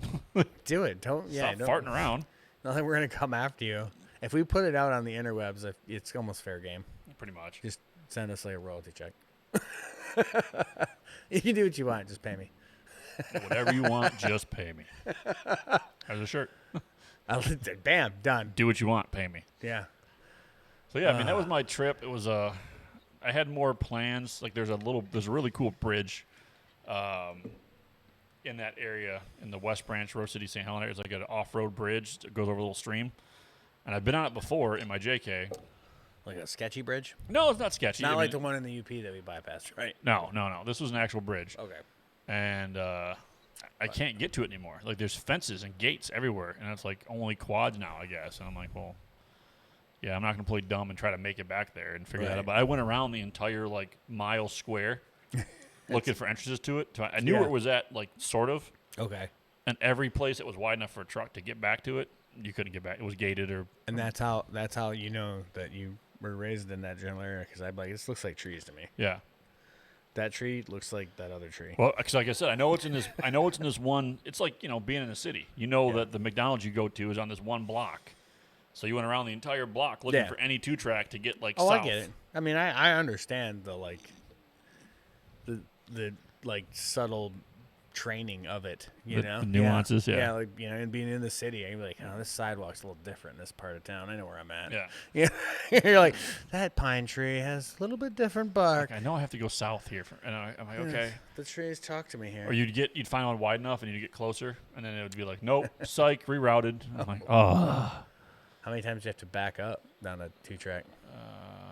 Do it. Don't farting around. Not that we're going to come after you. If we put it out on the interwebs, it's almost fair game. Pretty much. Just send us like a royalty check. You can do what you want. Just pay me. Whatever you want, just pay me. There's a shirt. Bam, done. Do what you want, pay me. Yeah. So yeah, I mean that was my trip. It was I had more plans. Like there's a really cool bridge, in that area in the West Branch, Rose City, St. Helena. It's like an off-road bridge that goes over a little stream, and I've been on it before in my JK. Like a sketchy bridge? No, it's not sketchy. It's not like the one in the UP that we bypassed, right? No. This was an actual bridge. Okay. And I can't get to it anymore. Like there's fences and gates everywhere, and it's like only quads now, I guess. And I'm like, well, yeah, I'm not gonna play dumb and try to make it back there and figure that out. But I went around the entire like mile square looking for entrances to it. I knew where it was at, like sort of. Okay. And every place that was wide enough for a truck to get back to it, you couldn't get back. It was gated or. And that's how you know that you were raised in that general area, because I'm like, this looks like trees to me. Yeah. That tree looks like that other tree. Well, because like I said, I know it's in this one. It's like being in the city. You know that the McDonald's you go to is on this one block, so you went around the entire block looking for any 2-track to get like. Oh, south. I get it. I mean, I understand the subtle training of it. You know, the nuances. Yeah. Like and being in the city, you're like, oh, this sidewalk's a little different in this part of town. I know where I'm at. Yeah. You're like, that pine tree has a little bit different bark. Like, I know I have to go south here, and I'm like, okay. The trees talk to me here. Or you'd find one wide enough, and you'd get closer, and then it would be like, nope, psych, rerouted. I'm like, oh. How many times do you have to back up down a 2-track?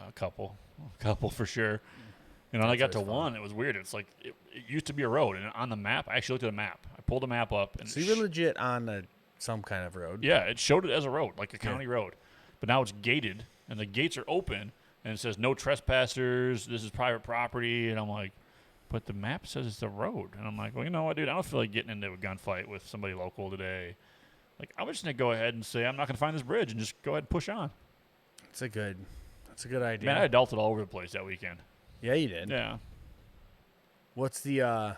A couple for sure. And I got to one. It was weird. It's like it used to be a road, and on the map, I actually looked at a map. I pulled the map up, and so you were legit on some kind of road. Yeah, it showed it as a road, like a county road, but now it's gated, and the gates are open, and it says no trespassers. This is private property, and I'm like, but the map says it's a road, and I'm like, well, you know what, dude? I don't feel like getting into a gunfight with somebody local today. Like, I'm just gonna go ahead and say I'm not gonna find this bridge, and just go ahead and push on. It's a good That's a good idea. Man, I adulted all over the place that weekend. Yeah, you did. Yeah. What's the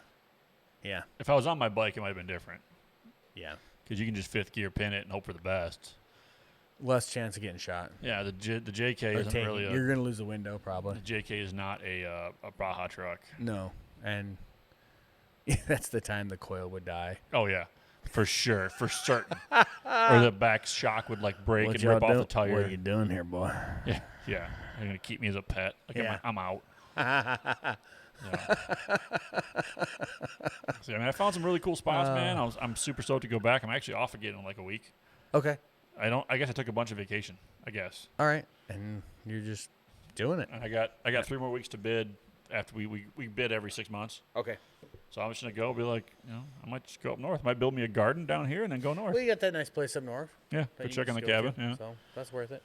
yeah. If I was on my bike, it might have been different. Yeah. Because you can just fifth gear pin it and hope for the best. Less chance of getting shot. Yeah, the JK isn't really You're going to lose a window, probably. The JK is not a Baja truck. No. And that's the time the coil would die. Oh, yeah. For sure. For certain. Or the back shock would, like, break and rip off the tire. What are you doing here, boy? Yeah. Yeah. They're going to keep me as a pet. Like, Yeah. I'm out. Yeah. So, I mean, I found some really cool spots, man. I'm super stoked to go back. I'm actually off again in like a week. Okay. I guess I took a bunch of vacation. I guess. All right. And you're just doing it. And I got 3 more weeks to bid after we bid every 6 months. Okay. So I'm just gonna go. Be like, I might just go up north. Might build me a garden down here and then go north. Well, you got that nice place up north. Yeah. Go check on the cabin. Yeah. So that's worth it.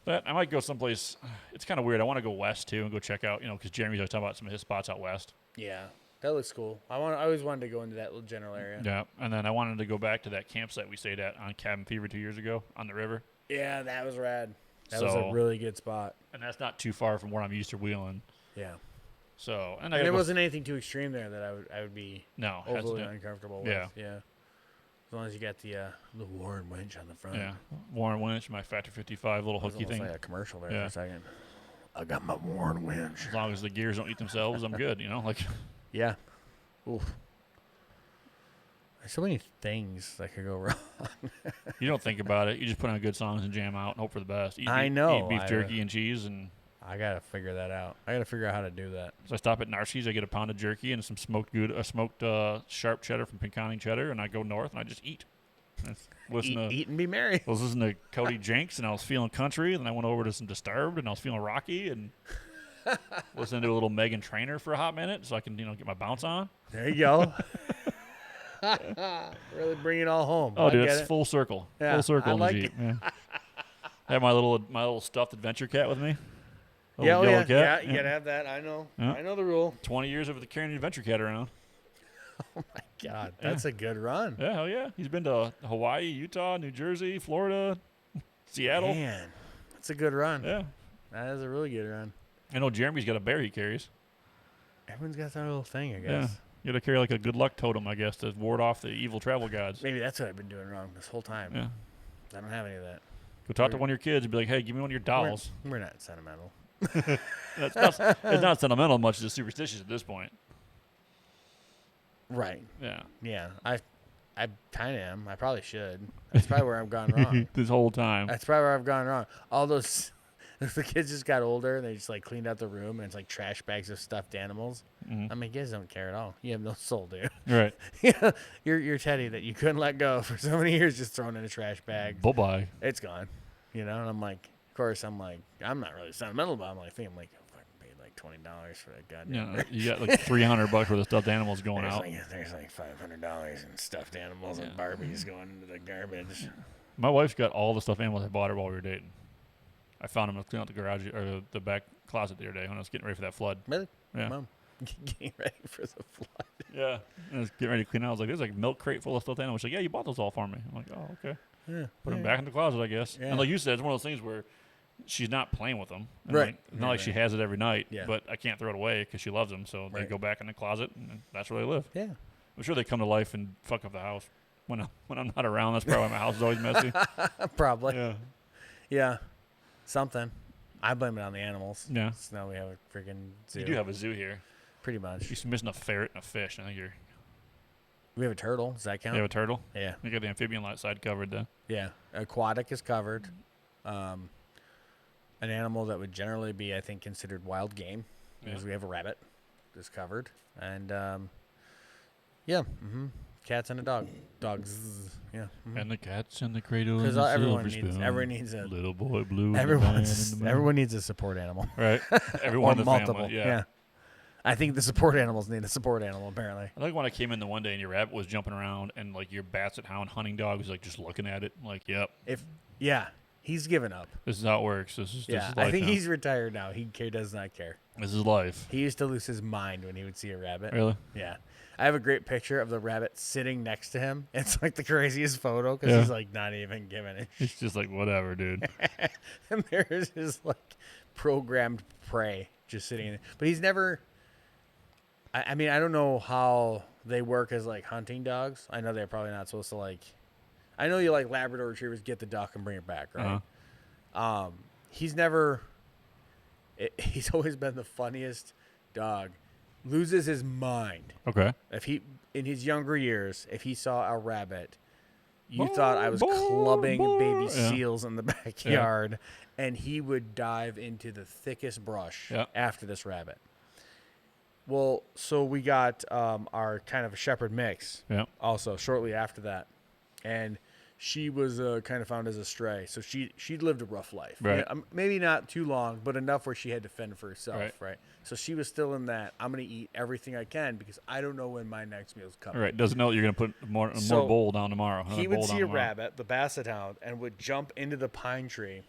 But I might go someplace. It's kind of weird. I want to go west too and go check out. Because Jeremy's always talking about some of his spots out west. Yeah. That looks cool. I always wanted to go into that little general area. Yeah, and then I wanted to go back to that campsite we stayed at on Cabin Fever 2 years ago on the river. Yeah, that was rad. That was a really good spot. And that's not too far from where I'm used to wheeling. Yeah. So and there wasn't anything too extreme there that I would be overly uncomfortable with. Yeah. Yeah. As long as you got the Warren winch on the front. Yeah. Warren winch, my Factor 55 little hooky thing. Like a commercial there for a second. I got my Warren winch. As long as the gears don't eat themselves, I'm good. Yeah. Oof. There's so many things that could go wrong. You don't think about it. You just put on good songs and jam out and hope for the best. Eat beef jerky and cheese, and I gotta figure that out. I gotta figure out how to do that. So I stop at Narcy's. I get a pound of jerky and some smoked sharp cheddar from Pinconning Cheddar, and I go north and I just eat. Eat and be merry. I was listening to Cody Jenks, and I was feeling country. And then I went over to some Disturbed, and I was feeling rocky, and listening to a little Megan Trainor for a hot minute, so I can get my bounce on. There you go. Really bring it all home. Oh, dude, it's full circle. Yeah, full circle I in like the Jeep. Yeah. I have my little stuffed adventure cat with me. Yeah, cat. Yeah, you gotta have that. I know. Yeah. I know the rule. 20 years of carrying an adventure cat around. Oh my God, that's a good run. Yeah, hell yeah. He's been to Hawaii, Utah, New Jersey, Florida, Seattle. Man, that's a good run. Yeah, that is a really good run. I know Jeremy's got a bear he carries. Everyone's got their little thing, I guess. Yeah. You got to carry like a good luck totem, I guess, to ward off the evil travel gods. Maybe that's what I've been doing wrong this whole time. Yeah. I don't have any of that. Go talk to one of your kids and be like, hey, give me one of your dolls. We're not sentimental. It's not sentimental much, it's superstitious at this point. Right. Yeah. Yeah. I kind of am. I probably should. That's probably where I've gone wrong. This whole time. That's probably where I've gone wrong. All those... The kids just got older, and they just, cleaned out the room, and it's, trash bags of stuffed animals. Mm-hmm. I mean, kids don't care at all. You have no soul, dude. Right. Yeah, your teddy that you couldn't let go for so many years just thrown in a trash bag. Bye-bye. It's gone. And I'm like, of course, I'm not really sentimental about it. I'm like, I fucking paid, $20 for that goddamn. Yeah, you got, $300 worth of stuffed animals going out. There's, $500 in stuffed animals and Barbies going into the garbage. My wife's got all the stuffed animals I bought her while we were dating. I found them cleaning out the garage or the back closet the other day when I was getting ready for that flood. Really? Yeah. Mom, getting ready for the flood. Yeah. And I was getting ready to clean out. I was like, there's a milk crate full of stuffed animals. She's like, yeah, you bought those all for me. I'm like, oh, okay. Yeah. Put them back in the closet, I guess. Yeah. And like you said, it's one of those things where she's not playing with them. And right. Not like she has it every night, Yeah. but I can't throw it away because she loves them. So they go back in the closet, and that's where they live. Yeah. I'm sure they come to life and fuck up the house when I'm not around. That's probably why my house is always messy. Probably. Yeah. Yeah. Something. I blame it on the animals. Yeah. So now we have a freaking zoo. You do have a zoo here. Pretty much. You're missing a ferret and a fish. I think We have a turtle. Does that count? You have a turtle? Yeah. You got the amphibian side covered then. Yeah. Aquatic is covered. An animal that would generally be, I think, considered wild game. Because we have a rabbit is covered. And, yeah. Mm-hmm. Cats and a dog. Dogs. Yeah. Mm-hmm. And the cat's in the cradle. Because everyone needs a little boy blue. Everyone needs a support animal. Right. Everyone in the multiple. family. Yeah. I think the support animals need a support animal. Apparently. I think when I came in the one day and your rabbit was jumping around and your basset hound hunting dog was just looking at it yep. He's given up. This is how it works. This is Yeah, life I think now. he's retired now. He does not care. This is life. He used to lose his mind when he would see a rabbit. Really? Yeah. I have a great picture of the rabbit sitting next to him. It's like the craziest photo because Yeah. he's like not even giving it. It's just like whatever, dude. And there's his like programmed prey just sitting in it. But he's never. I mean, I don't know how they work as like hunting dogs. I know they're probably not supposed to like. I know you like Labrador Retrievers get the duck and bring it back, right? He's never. He's always been the funniest dog. Loses his mind. Okay. If he, in his younger years, if he saw a rabbit, you thought I was clubbing baby seals in the backyard, and he would dive into the thickest brush after this rabbit. Well, so we got our kind of a shepherd mix also shortly after that, and she was kind of found as a stray. So she lived a rough life. Right. Yeah, maybe not too long, but enough where she had to fend for herself, right? So she was still in that, I'm going to eat everything I can because I don't know when my next meal's coming. Right. Doesn't know that you're going to put more bowl down tomorrow. He would see a rabbit, the basset hound, and would jump into the pine tree.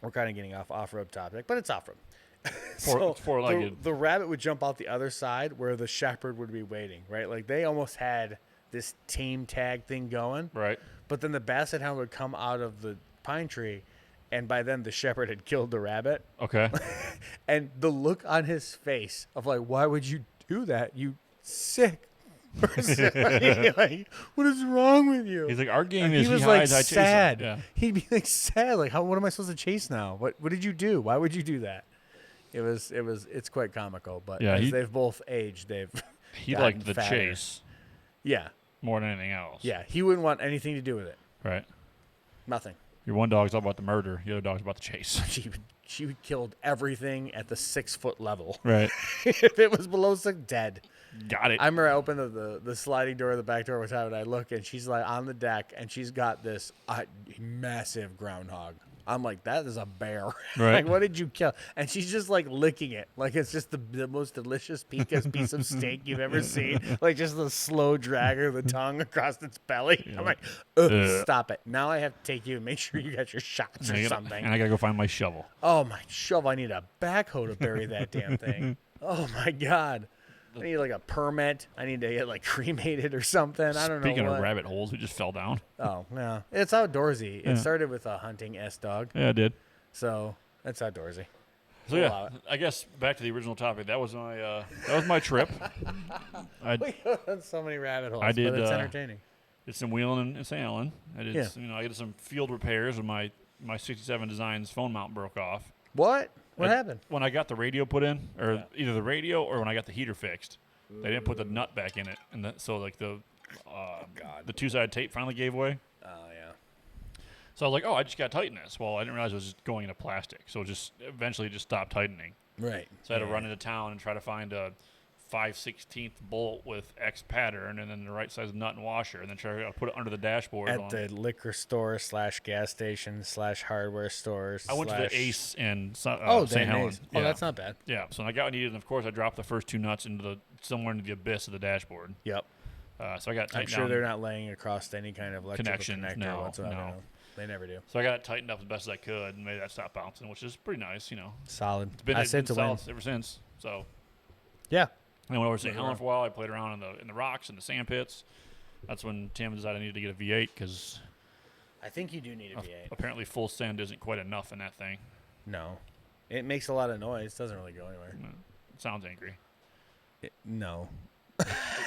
We're kind of getting off-road topic, but it's off-road. It's four-legged. The rabbit would jump out the other side where the shepherd would be waiting, right? Like they almost had this team tag thing going. Right. But then the basset hound would come out of the pine tree, and by then the shepherd had killed the rabbit. Okay. And the look on his face of like, why would you do that? You sick person. Like, what is wrong with you? He's like, our game and is he was he like hides, I chase him. sad. Yeah. He'd be like sad. Like, what am I supposed to chase now? What did you do? Why would you do that? It's quite comical. But as they've both aged, he liked the fatter. Chase. Yeah. More than anything else. Yeah, he wouldn't want anything to do with it. Right. Nothing. Your one dog's all about the murder. The other dog's about the chase. She killed everything at the 6-foot level. Right. If it was below 6, dead. Got it. I remember I opened the sliding door, the back door, and I look, and she's like on the deck, and she's got this massive groundhog. I'm like, that is a bear. Right. Like, what did you kill? And she's just like licking it. Like it's just the most delicious piece of steak you've ever seen. Like just the slow drag of the tongue across its belly. Yeah. I'm like, stop it. Now I have to take you and make sure you got your shots or something. And I got to go find my shovel. Oh, my shovel. I need a backhoe to bury that damn thing. Oh, my God. I need like a permit. I need to get like cremated or something. I don't know. Speaking of rabbit holes, we just fell down. Oh, yeah. It's outdoorsy. It started with a hunting dog. Yeah, it did. So it's outdoorsy. So yeah, I guess back to the original topic. That was my trip. We go down so many rabbit holes. I did. But it's entertaining. Did some wheeling in St. Allen. I did. I did some field repairs when my 67 Designs phone mount broke off. What? What happened? When I got the radio put in, or either the radio or when I got the heater fixed, they didn't put the nut back in it, and so like the two-sided tape finally gave way. Oh yeah. So I was like, I just got to tighten this. Well, I didn't realize it was just going into plastic, so eventually just stopped tightening. Right. So I had to run into town and try to find a 5/16 bolt with X pattern, and then the right size nut and washer, and then try to put it under the dashboard. At the liquor store / gas station / hardware stores. I went to the Ace in St. Helens. Ace. Oh, that's not bad. Yeah. So when I got what I needed, and of course I dropped the first 2 nuts somewhere into the abyss of the dashboard. Yep. So I got. I'm sure they're not laying across any kind of electrical connection connector whatsoever. No. They never do. So I got it tightened up as best as I could and made that stop bouncing, which is pretty nice, Solid. It's been solid ever since. So. Yeah. I went over to St. Helens for a while. I played around in the rocks and the sand pits. That's when Tim decided I needed to get a V8 because I think you do need a V8. Apparently, full send isn't quite enough in that thing. No, it makes a lot of noise. Doesn't really go anywhere. It sounds angry. No.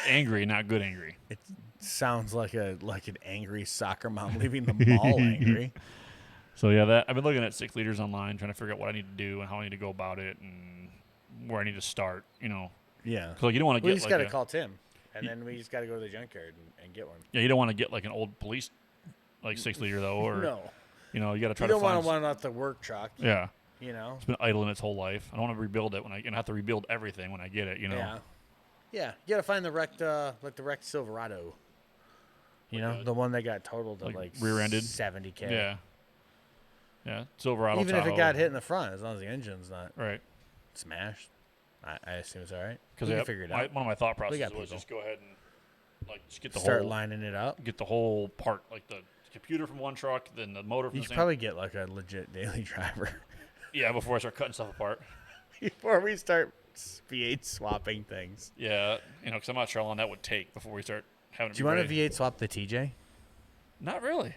Angry, not good angry. It sounds like an angry soccer mom leaving the mall angry. So yeah, I've been looking at 6 liters online, trying to figure out what I need to do and how I need to go about it and where I need to start. Yeah. So you don't want to get. We just got to call Tim, and then we just got to go to the junkyard and get one. Yeah, you don't want to get like an old police 6 liter though, or no. You got to try to. You don't want one off the work truck. Yeah. It's been idling its whole life. I don't want to rebuild it and have to rebuild everything when I get it. Yeah. Yeah. You got to find the wrecked Silverado. The one that got totaled at rear-ended $70K. Yeah. Yeah. Silverado. Even if it got hit in the front, as long as the engine's not smashed. I assume it's all right. Because you figure it out. One of my thought processes was just go ahead and just get the start lining it up. Get the whole part, computer from one truck, then the motor from You the should same. probably get like a legit daily driver Yeah, before I start cutting stuff apart. before we start V8 swapping things. Yeah, because I'm not sure how long that would take before we start having. Do you want to V8 swap the TJ? Not really.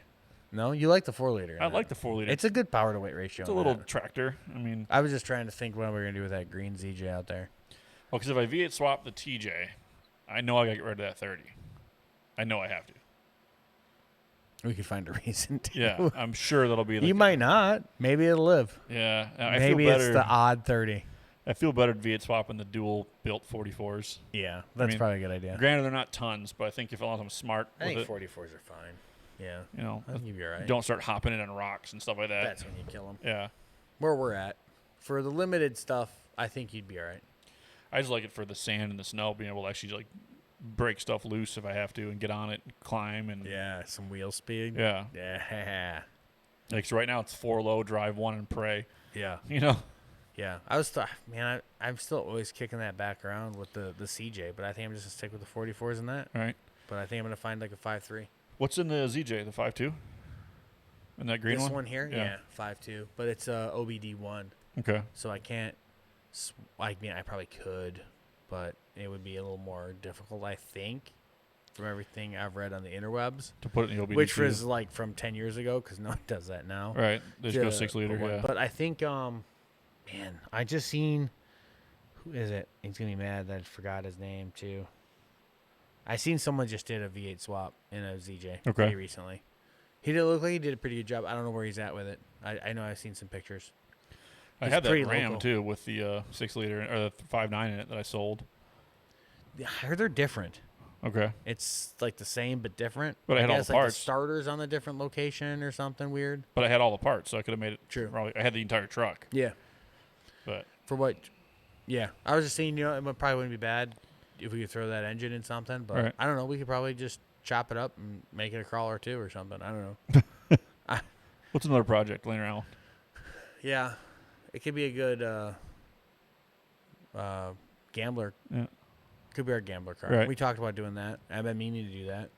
No, you like the 4-liter. I like the 4-liter. It's a good power to weight ratio. It's a little tractor. I mean, I was just trying to think what we're gonna do with that green ZJ out there. well, because if I V8 swap the TJ, I know I gotta get rid of that 30. I know I have to. We could find a reason to. Yeah, I'm sure that'll be. You might not. Maybe it'll live. Yeah, I Maybe feel better. it's the odd 30. I feel better V8 swapping the dual built 44s. Yeah, that's probably a good idea. Granted, they're not tons, but I think if I'm smart I with think it, 44s are fine. Yeah, I think you'll be all right. don't start hopping in on rocks and stuff like that. That's when you kill them. Yeah, Where we're at. For the limited stuff, I think you'd be all right. I just like it for the sand and the snow, being able to actually like break stuff loose if I have to and get on it and climb and Yeah, some wheel speed. yeah. Yeah. Like so right now it's 4 low, drive 1 and pray. Yeah. Yeah. I'm still always kicking that back around with the CJ, but I think I'm just gonna stick with the 44s in that. Right. But I think I'm gonna find like a 5.3. What's in the ZJ? The 5.2? And that green This one? one here, yeah, 5.2, but it's a OBD1, Okay. so I can't. I probably could, but it would be a little more difficult, I think, from everything I've read on the interwebs. To put it in the OBD2. Which was like from 10 years ago, because no one does that now. Right. They just go 6 liter. Yeah. But I think, man, I just seen. Who is it? He's gonna be mad that I forgot his name too. I seen someone just did a V8 swap in a ZJ pretty recently. He did look like he did a pretty good job. I don't know where he's at with it. I know I've seen some pictures. I had that Ram too with the 6 liter or the 5.9 in it that I sold. Yeah, I heard they're different. Okay. It's like the same but different. But I had all the like parts. the starters on a different location or something weird. But I had all the parts, so I could have made it. True. Probably, I had the entire truck. Yeah. But For what? Yeah, I was just saying, it probably wouldn't be bad if we could throw that engine in something. But Right. I don't know. We could probably just chop it up and make it a crawler too or something. I don't know. what's another project laying around? Yeah, it could be a good gambler. Yeah. Could be our gambler car. Right. We talked about doing that. I've been meaning to do that.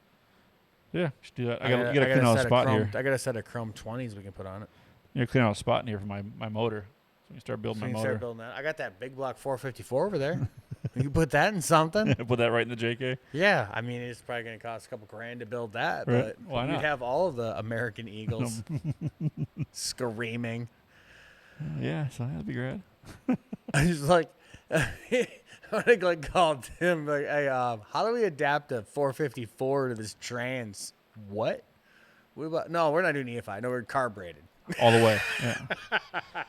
Yeah, should do that. I got gotta clean out a spot here. I got a set of Chrome 20s we can put on it. You gotta clean out a spot in here for my motor. So we start building So my you can motor. start building that. I got that big block 454 over there. You can put that in something. Put that right in the JK. Yeah, I mean it's probably going to cost a couple grand to build that, Right. but Why you'd not? have all of the American Eagles screaming. Yeah, so that'd be great. I just like, I like called him like, hey, how do we adapt a 454 to this trans? What? No, we're not doing EFI. No, we're carbureted. All the way. Yeah.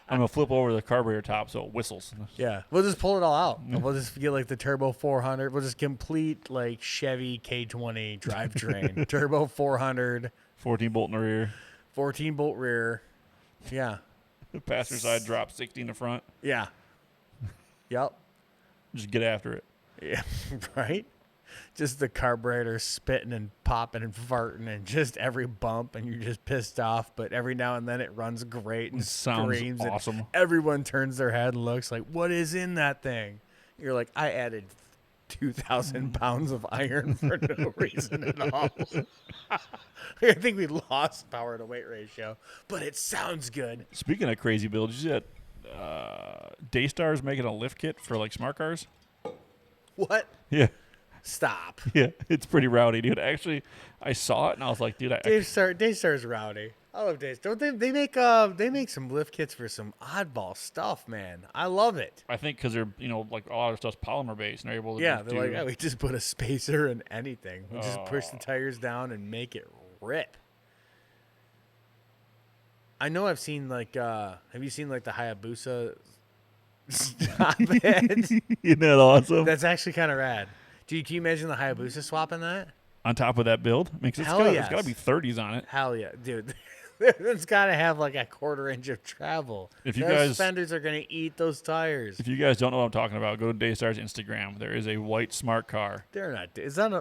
I'm gonna flip over the carburetor top so it whistles. Yeah, we'll just pull it all out. We'll just get like the turbo 400. We'll just complete like Chevy K20 drivetrain, turbo 400, 14 bolt in the rear. 14 bolt rear. Yeah, The passenger side drop, 60 in the front. yeah, yep, Just get after it. yeah, right. Just the carburetor spitting and popping and farting and just every bump, and you're just pissed off. But every now and then it runs great and It sounds screams. awesome. And everyone turns their head and looks like, "What is in that thing?" You're like, "I added 2,000 pounds of iron for no reason at all." I think we lost power to weight ratio, but it sounds good. Speaking of crazy builds, you see that Daystar's making a lift kit for like smart cars? What? Yeah. Stop. Yeah, it's pretty rowdy, dude. Actually, I saw it and I was like, dude, Daystar's rowdy. I love Daystar. Don't they make some lift kits for some oddball stuff, man. I love it. I think because they're, like all our stuff's polymer based and they're able to Yeah, just they're do, like, we just put a spacer in anything. We just push the tires down and make it rip. I know I've seen like, have you seen like the Hayabusa? Stop it. Isn't that awesome? That's actually kind of rad. Can you imagine the Hayabusa swapping that? On top of that build, it's Hell got yes. to be 30s on it. Hell yeah, dude. It's got to have like a quarter inch of travel. If you those guys- fenders are going to eat those tires. If you guys don't know what I'm talking about, go to Daystar's Instagram. There is a white smart car. They're not.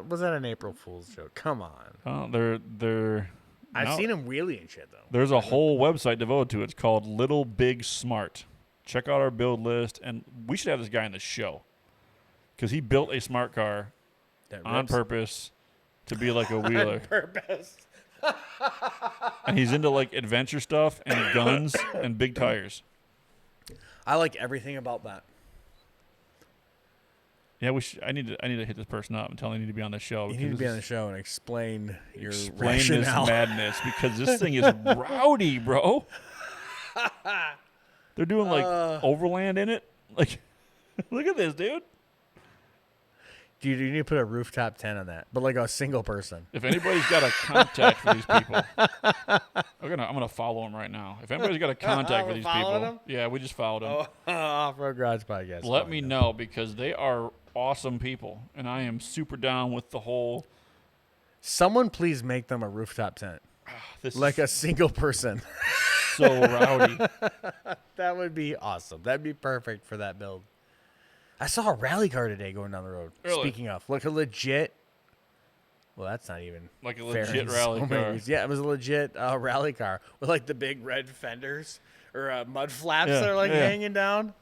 Was that an April Fool's joke? Come on. They're. I've seen them wheelie and shit though. There's a whole website devoted to it. It's called Little Big Smart. Check out our build list, and we should have this guy in the show because he built a smart car That on rips. purpose to be like a wheeler. On purpose. And he's into like adventure stuff and guns and big tires. I like everything about that. Yeah, I need to hit this person up and tell them I need to be on the show. You need to be on the show and explain this rationale. madness because this thing is rowdy, bro. They're doing like overland in it. Like, look at this, dude. Dude, you need to put a rooftop tent on that, but like a single person. If anybody's got a contact for these people, I'm gonna follow them right now. If anybody's got a contact for these people, them? Yeah, we just followed them. Off-Road Garage Podcast. Let me know because they are awesome people, and I am super down with the whole. Someone please make them a rooftop tent, like a single person. So rowdy. That would be awesome. That'd be perfect for that build. I saw a rally car today going down the road. Really? Speaking of, like a legit. Well, that's not even Like a fair legit in rally so many car. ways. Yeah, it was a legit rally car with like the big red fenders or mud flaps that are like hanging down.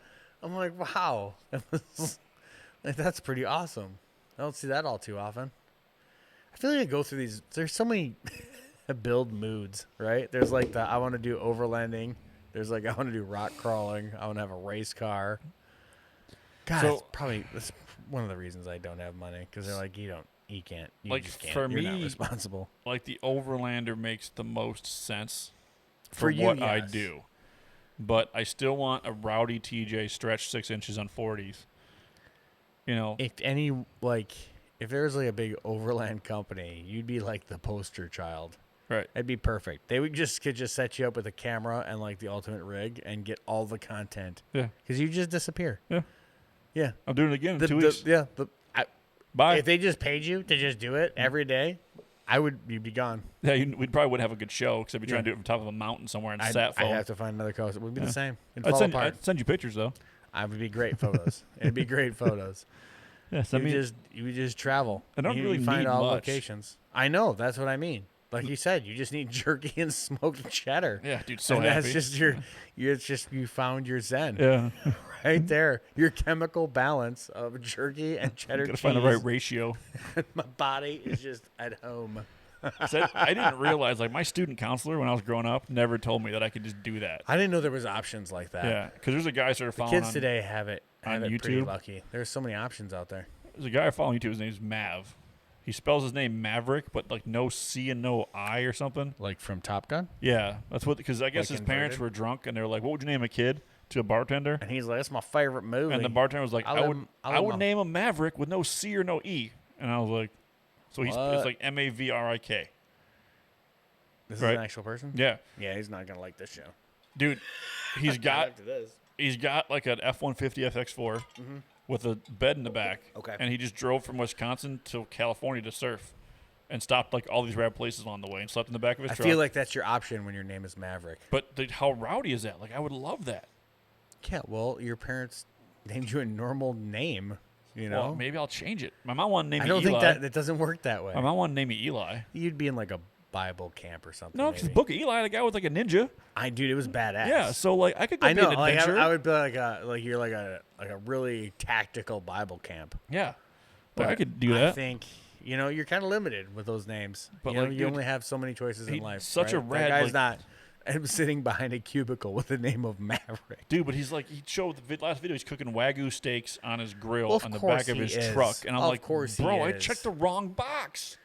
I'm like, wow, like, that's pretty awesome. I don't see that all too often. I feel like I go through these. There's so many build moods, right? There's like the I want to do overlanding. There's like I want to do rock crawling. I want to have a race car. God, So- that's one of the reasons I don't have money because they're like you can't, you Like, just can't. for You're not me, responsible. Like the overlander makes the most sense For you, what I yes. do, but I still want a rowdy TJ stretch 6 inches on 40s. You know, If there was like a big overland company, you'd be like the poster child. right? It'd be perfect. They could just set you up with a camera and like the ultimate rig and get all the content. Yeah, Because you just disappear. yeah. Yeah. I'm doing it again in 2 weeks. Bye. If they just paid you to just do it every day, you'd be gone. Yeah, we probably wouldn't have a good show because I'd be trying to do it from top of a mountain somewhere in I'd Sat have to find another coast. It would be the same. It'd I'd fall apart. I'd send you pictures though. I would be great photos. It'd be great photos. Yeah, You would just travel. I don't You really find need all much. locations. I know. That's what I mean. Like you said, you just need jerky and smoked cheddar. Yeah, dude, so and happy. that's just you found your zen Yeah, right there. Your chemical balance of jerky and cheddar gotta cheese. find the right ratio. My body is just at home. So I didn't realize, like, my student counselor when I was growing up never told me that I could just do that. I didn't know there was options like that. Yeah, because there's a guy I started The following kids today have it on pretty YouTube. lucky. There's so many options out there. There's a guy I follow on YouTube. His name's Mav. He spells his name Maverick, but like no C and no I or something. Like from Top Gun? Yeah, that's what. Because I guess Like his parents inverted? were drunk, and they were like, "What would you name a kid?" To a bartender, And he's like, that's my favorite movie. and the bartender was like, I'll "I let would, him- I'll I let would him- name him Maverick with no C or no E." And I was like, "So it's What? like Mavrik." This right. is an actual person? Yeah, Yeah, he's not going to like this show. dude, he's got After this. he's got like an F-150 FX4 with a bed in the back. Okay. And he just drove from Wisconsin to California to surf, and stopped like all these rad places along the way, and slept in the back of his I truck. feel like that's your option when your name is Maverick. But how rowdy is that? Like, I would love that. Yeah, well, your parents named you a normal name, you know? Well, maybe I'll change it. My mom wanted to name I me don't Eli. think that doesn't work that way. My mom wanted to name me Eli. You'd be in like a Bible camp or something. No, because maybe. Book of Eli, the guy was like a ninja. Dude, it was badass. Yeah, so like I could go I be know. an Like, adventurer. I would be like you're like a really tactical Bible camp. Yeah, but I But could do that. I think you're kind of limited with those names. But, you like, you dude, only have so many choices in he's life. such a right? rad, That guy's like- not. I'm sitting behind a cubicle with the name of Maverick. Dude, but he's like, he showed the last video, he's cooking Wagyu steaks on his grill Well, of on the course back of he his is. truck. And I'm Of like, course he bro, I is. checked the wrong box.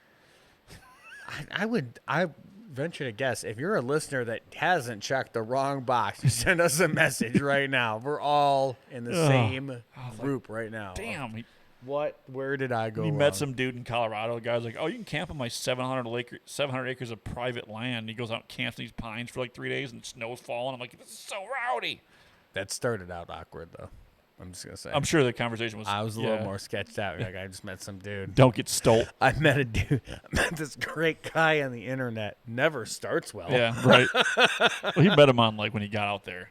I venture to guess if you're a listener that hasn't checked the wrong box, you send us a message right now. We're all in the Ugh. same group right now. Damn. Where did I go He wrong? met some dude in Colorado. The guy's like, oh, you can camp on my 700 acres of private land. He goes out and camps in these pines for like 3 days, and snow's falling. I'm like, this is so rowdy. That started out awkward, though. I'm just going to say. I'm sure the conversation was. I was a yeah. little more sketched out. Like, I just met some dude. Don't get stole. I met a dude. I met this great guy on the internet. Never starts well. Yeah, right. Well, he met him on like when he got out there.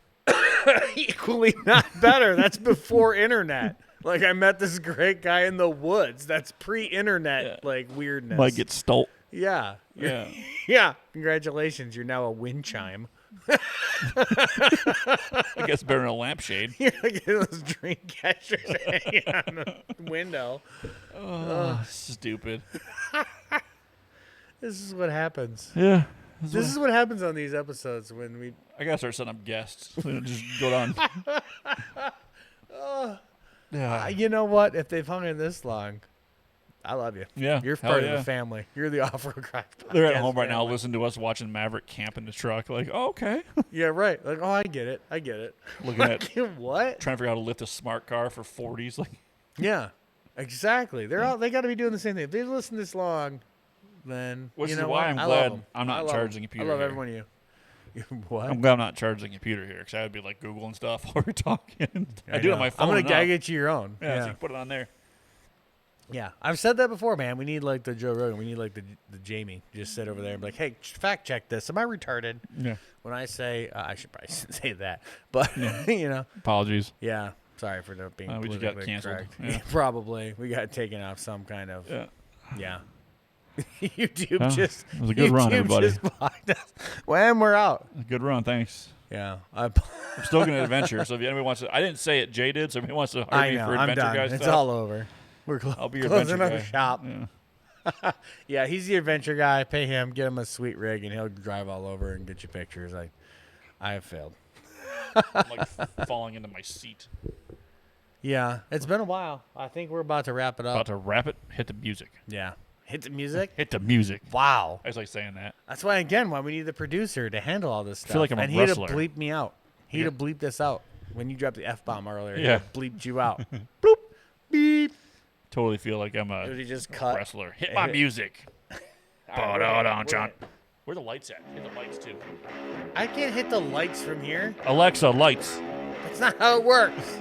Equally not better. That's before internet. Like, I met this great guy in the woods. That's pre-internet, like, weirdness. Might get stole. Yeah. Yeah. Yeah. Congratulations. You're now a wind chime. I guess better than a lampshade. You're like those dream catchers hanging on the window. Stupid. This is what happens. Yeah. This is what happens on these episodes when we. I gotta start setting up guests. Just go on. Yeah. You know what? If they've hung in this long, I love you. Yeah. You're part of the family. You're the Off-Road Garage Podcast. They're at home right now family. listening to us watching Maverick camp in the truck. Like, oh, okay. Yeah, right. Like, oh, I get it. Looking at What? trying to figure out how to lift a smart car for 40s. Like, Yeah, exactly. They're all. They got to be doing the same thing. If they've listened this long, then which you is know why what? I'm I glad love 'em. I'm not I in love charge of 'em. the computer. I love here. every one of you. What? I'm glad I'm not in charge of the computer here because I would be like Googling stuff while we're talking. I do it on my phone. I'm gonna enough. get you your own. Yeah, so you can put it on there. Yeah, I've said that before, man. We need like the Joe Rogan. We need like the Jamie. Just sit over there and be like, "Hey, fact check this. Am I retarded?" Yeah. When I say, I should probably say that, but you know, Apologies. yeah. Sorry for not being. We just got politically canceled. correct. Yeah. Probably we got taken off some kind of. Yeah. YouTube Well, just. it was a good run, YouTube everybody. just blocked us. When we're out. Good run. Thanks. Yeah, I'm still going to adventure. So if anybody wants to, I didn't say it. Jay did. So if anybody wants to hire I me know. for I'm adventure done. guys It's stuff, all over. We're I'll be your closing adventure up guy. shop. Yeah. Yeah, he's the adventure guy. Pay him, get him a sweet rig, and he'll drive all over and get you pictures. I have failed. I'm like falling into my seat. Yeah, it's been a while. I think we're about to wrap it up. About to wrap it. Hit the music. Yeah, hit the music. Hit the music. Wow. I just like saying that. That's why we need the producer to handle all this stuff. feel like I'm a and he'd wrestler. have bleeped me out. He'd have bleeped this out when you dropped the F-bomb earlier. Yeah. He'd have bleeped you out. Bloop, beep. Totally feel like I'm Would a he just cut? wrestler. Hit my music. All right, John. Where the lights at? Hit the lights too. I can't hit the lights from here. Alexa, lights. That's not how it works.